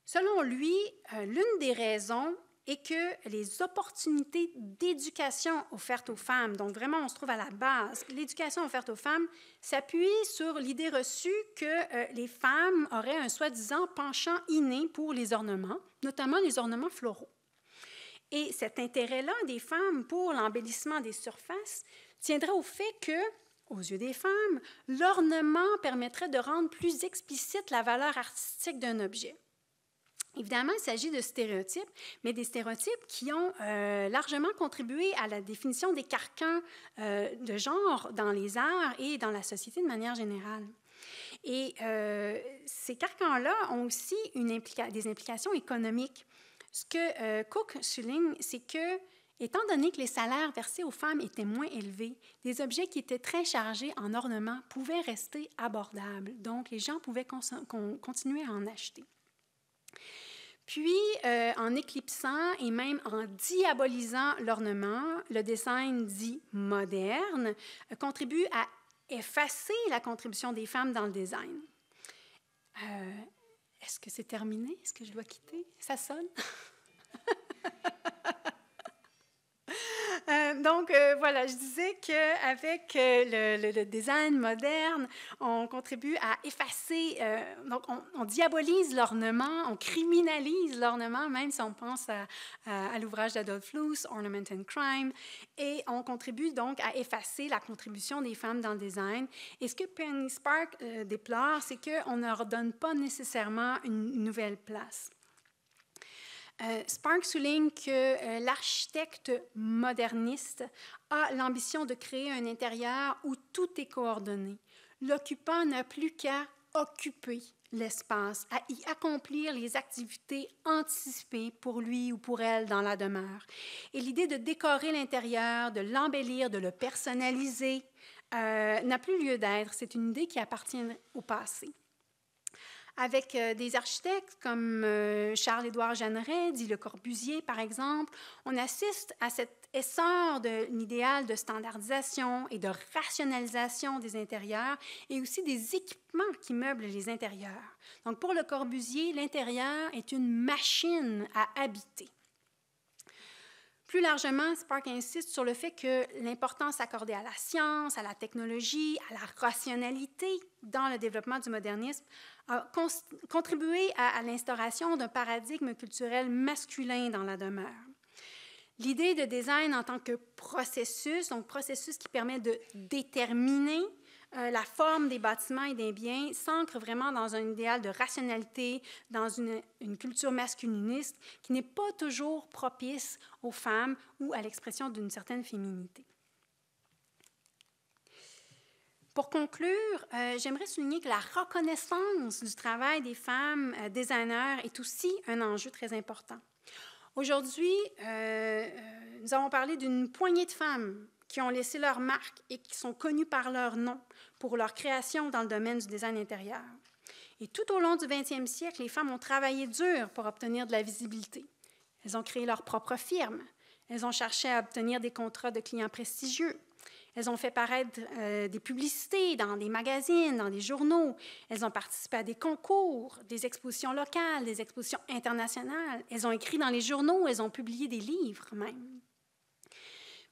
B: Selon lui, l'une des raisons est que les opportunités d'éducation offertes aux femmes, donc vraiment on se trouve à la base, l'éducation offerte aux femmes s'appuie sur l'idée reçue que les femmes auraient un soi-disant penchant inné pour les ornements, notamment les ornements floraux. Et cet intérêt-là des femmes pour l'embellissement des surfaces tiendrait au fait que, aux yeux des femmes, l'ornement permettrait de rendre plus explicite la valeur artistique d'un objet. Évidemment, il s'agit de stéréotypes, mais des stéréotypes qui ont largement contribué à la définition des carcans de genre dans les arts et dans la société de manière générale. Et ces carcans-là ont aussi des implications économiques. Ce que Cook souligne, c'est que, étant donné que les salaires versés aux femmes étaient moins élevés, des objets qui étaient très chargés en ornement pouvaient rester abordables. Donc, les gens pouvaient continuer à en acheter. Puis, en éclipsant et même en diabolisant l'ornement, le design dit moderne contribue à effacer la contribution des femmes dans le design. Est-ce que c'est terminé? Est-ce que je dois quitter? Ça sonne? Donc, voilà, je disais qu'avec le design moderne, on contribue à effacer, donc on diabolise l'ornement, on criminalise l'ornement, même si on pense à l'ouvrage d'Adolphe Loos, Ornament and Crime, et on contribue donc à effacer la contribution des femmes dans le design. Et ce que Penny Spark déplore, c'est qu'on ne leur donne pas nécessairement une nouvelle place. Spark souligne que l'architecte moderniste a l'ambition de créer un intérieur où tout est coordonné. L'occupant n'a plus qu'à occuper l'espace, à y accomplir les activités anticipées pour lui ou pour elle dans la demeure. Et l'idée de décorer l'intérieur, de l'embellir, de le personnaliser, n'a plus lieu d'être. C'est une idée qui appartient au passé. Avec des architectes comme Charles-Édouard Jeanneret, dit Le Corbusier, par exemple, on assiste à cet essor de l'idéal de standardisation et de rationalisation des intérieurs et aussi des équipements qui meublent les intérieurs. Donc, pour Le Corbusier, l'intérieur est une machine à habiter. Plus largement, Spark insiste sur le fait que l'importance accordée à la science, à la technologie, à la rationalité dans le développement du modernisme a contribué à l'instauration d'un paradigme culturel masculin dans la demeure. L'idée de design en tant que processus, donc processus qui permet de déterminer la forme des bâtiments et des biens, s'ancre vraiment dans un idéal de rationalité, dans une culture masculiniste qui n'est pas toujours propice aux femmes ou à l'expression d'une certaine féminité. Pour conclure, j'aimerais souligner que la reconnaissance du travail des femmes designers est aussi un enjeu très important. Aujourd'hui, nous avons parlé d'une poignée de femmes qui ont laissé leur marque et qui sont connues par leur nom pour leur création dans le domaine du design intérieur. Et tout au long du 20e siècle, les femmes ont travaillé dur pour obtenir de la visibilité. Elles ont créé leur propre firme. Elles ont cherché à obtenir des contrats de clients prestigieux. Elles ont fait paraître des publicités dans des magazines, dans des journaux. Elles ont participé à des concours, des expositions locales, des expositions internationales. Elles ont écrit dans les journaux, elles ont publié des livres même.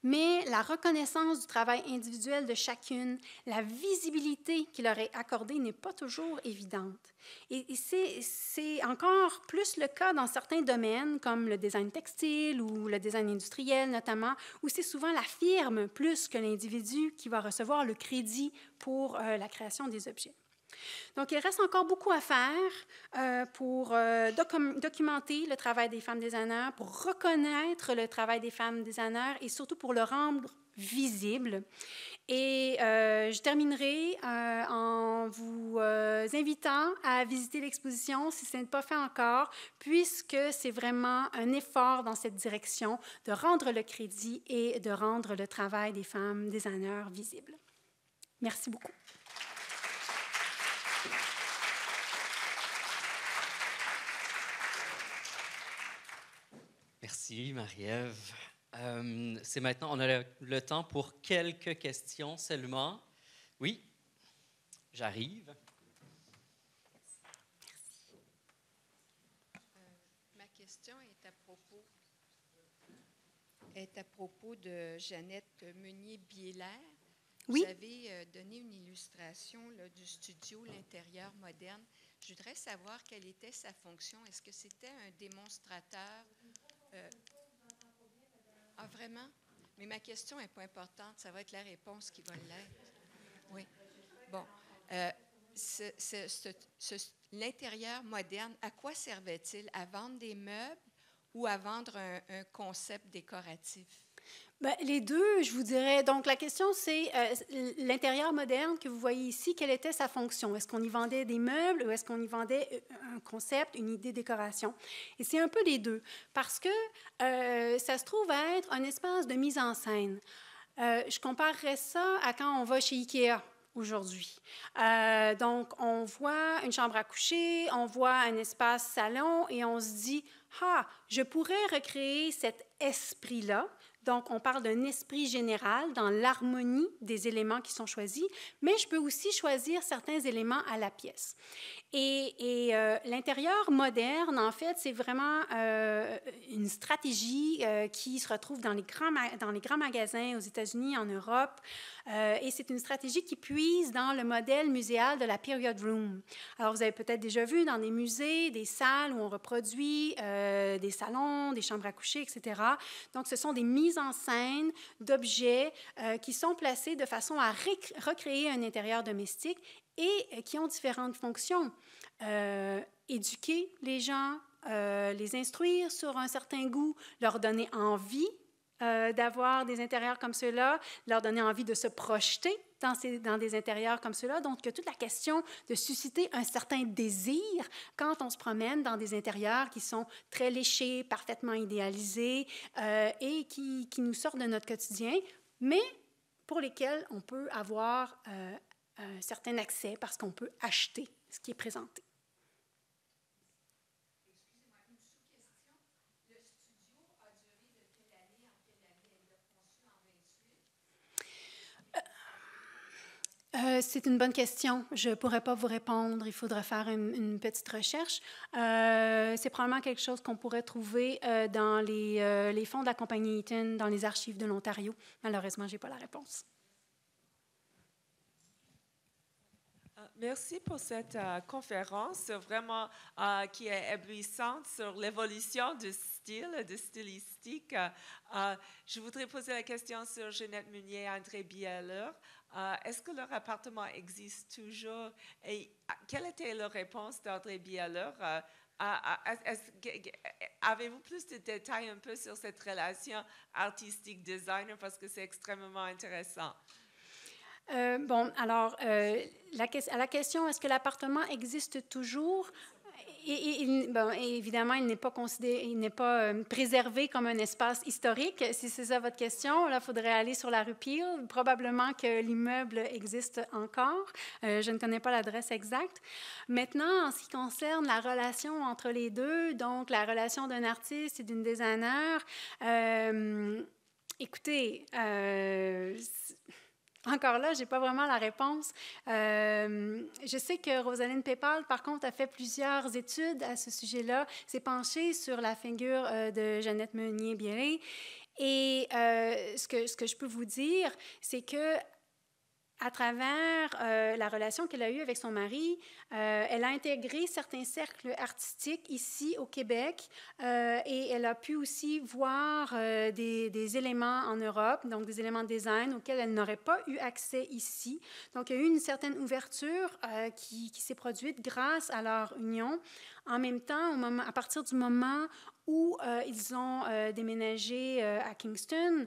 B: mais la reconnaissance du travail individuel de chacune, la visibilité qui leur est accordée n'est pas toujours évidente. Et c'est encore plus le cas dans certains domaines, comme le design textile ou le design industriel notamment, où c'est souvent la firme plus que l'individu qui va recevoir le crédit pour la création des objets. Donc, il reste encore beaucoup à faire pour documenter le travail des femmes designers, pour reconnaître le travail des femmes designers et surtout pour le rendre visible. Et je terminerai en vous invitant à visiter l'exposition si ce n'est pas fait encore, puisque c'est vraiment un effort dans cette direction de rendre le crédit et de rendre le travail des femmes designers visible. Merci beaucoup.
A: Merci, Marie-Ève. C'est maintenant, on a le temps pour quelques questions seulement. Oui, j'arrive.
C: Merci. Ma question est à propos de Jeannette Meunier-Bieler.
B: Oui.
C: Vous avez donné une illustration là, du studio L'Intérieur moderne. Je voudrais savoir quelle était sa fonction. Est-ce que c'était un démonstrateur? Ah, vraiment? Mais ma question n'est pas importante. Ça va être la réponse qui va l'être. Oui. Bon. L'intérieur moderne, à quoi servait-il? À vendre des meubles ou à vendre un concept décoratif?
B: Bien, les deux, je vous dirais. Donc, la question, c'est l'intérieur moderne que vous voyez ici, quelle était sa fonction? Est-ce qu'on y vendait des meubles ou est-ce qu'on y vendait un concept, une idée de décoration? Et c'est un peu les deux, parce que ça se trouve être un espace de mise en scène. Je comparerais ça à quand on va chez Ikea aujourd'hui. Donc, on voit une chambre à coucher, on voit un espace salon et on se dit, ah, je pourrais recréer cet esprit-là. Donc, on parle d'un esprit général dans l'harmonie des éléments qui sont choisis, mais je peux aussi choisir certains éléments à la pièce. Et l'intérieur moderne, en fait, c'est vraiment une stratégie qui se retrouve dans les grands magasins aux États-Unis, en Europe, et c'est une stratégie qui puise dans le modèle muséal de la Period Room. Alors, vous avez peut-être déjà vu dans des musées, des salles où on reproduit des salons, des chambres à coucher, etc. Donc, ce sont des mises en scène d'objets qui sont placés de façon à recréer un intérieur domestique et qui ont différentes fonctions. Éduquer les gens, les instruire sur un certain goût, leur donner envie d'avoir des intérieurs comme ceux-là, leur donner envie de se projeter dans des intérieurs comme ceux-là. Donc, toute la question de susciter un certain désir quand on se promène dans des intérieurs qui sont très léchés, parfaitement idéalisés et qui nous sortent de notre quotidien, mais pour lesquels on peut avoir un certain accès parce qu'on peut acheter ce qui est présenté.
C: Excusez-moi, une sous-question. Le studio a duré de quelle année en quelle année? Elle l'a conçu en 28?
B: C'est une bonne question. Je ne pourrais pas vous répondre. Il faudrait faire une petite recherche. C'est probablement quelque chose qu'on pourrait trouver dans les fonds de la compagnie Eaton, dans les archives de l'Ontario. Malheureusement, je n'ai pas la réponse.
D: Merci pour cette conférence vraiment qui est éblouissante sur l'évolution du style, de stylistique. Je voudrais poser la question sur Jeannette Meunier et André Bieler. Est-ce que leur appartement existe toujours? Et quelle était la réponse d'André Bieler? Avez-vous plus de détails un peu sur cette relation artistique-designer parce que c'est extrêmement intéressant?
B: Bon, alors, à la question, est-ce que l'appartement existe toujours? Bon, évidemment, il n'est pas considéré, il n'est pas préservé comme un espace historique. Si c'est ça votre question, là, il faudrait aller sur la rue Peel. Probablement que l'immeuble existe encore. Je ne connais pas l'adresse exacte. Maintenant, en ce qui concerne la relation entre les deux, donc la relation d'un artiste et d'une designer, écoutez, encore là, je n'ai pas vraiment la réponse. Je sais que Rosaline Pépal, par contre, a fait plusieurs études à ce sujet-là, s'est penchée sur la figure de Jeannette Meunier-Bieler Et ce que je peux vous dire, c'est que à travers la relation qu'elle a eue avec son mari, elle a intégré certains cercles artistiques ici au Québec et elle a pu aussi voir des éléments en Europe, donc des éléments de design auxquels elle n'aurait pas eu accès ici. Donc, il y a eu une certaine ouverture qui s'est produite grâce à leur union. En même temps, à partir du moment où ils ont déménagé à Kingston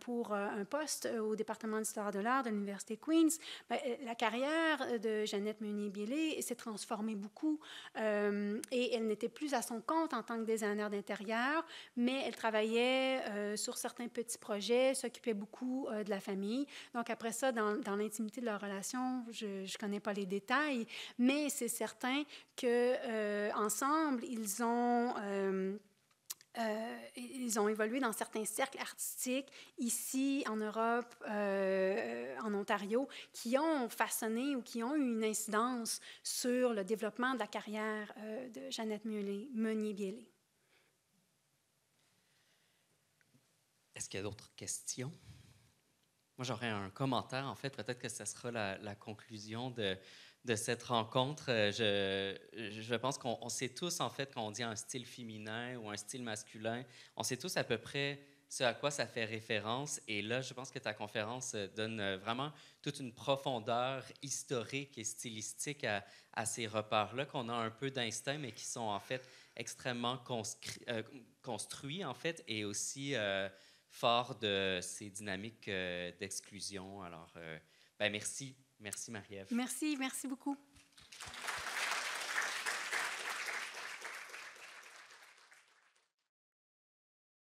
B: pour un poste au département d'histoire de l'art de l'Université Queen's, la carrière de Jeannette Meunier-Biélé s'est transformée beaucoup et elle n'était plus à son compte en tant que designer d'intérieur, mais elle travaillait sur certains petits projets, s'occupait beaucoup de la famille. Donc après ça, dans l'intimité de leur relation, je ne connais pas les détails, mais c'est certain qu'ensemble, ils ont évolué dans certains cercles artistiques ici en Europe, en Ontario, qui ont façonné ou qui ont eu une incidence sur le développement de la carrière de Jeannette Meunier-Biélé.
A: Est-ce qu'il y a d'autres questions? Moi, j'aurais un commentaire. En fait, peut-être que ce sera la conclusion de cette rencontre. Je pense qu'on sait tous, en fait, quand on dit un style féminin ou un style masculin, on sait tous à peu près ce à quoi ça fait référence. Et là, je pense que ta conférence donne vraiment toute une profondeur historique et stylistique à ces repères-là, qu'on a un peu d'instinct, mais qui sont en fait extrêmement construits, en fait, et aussi forts de ces dynamiques d'exclusion. Alors, merci. Merci, Marie-Ève.
B: Merci beaucoup.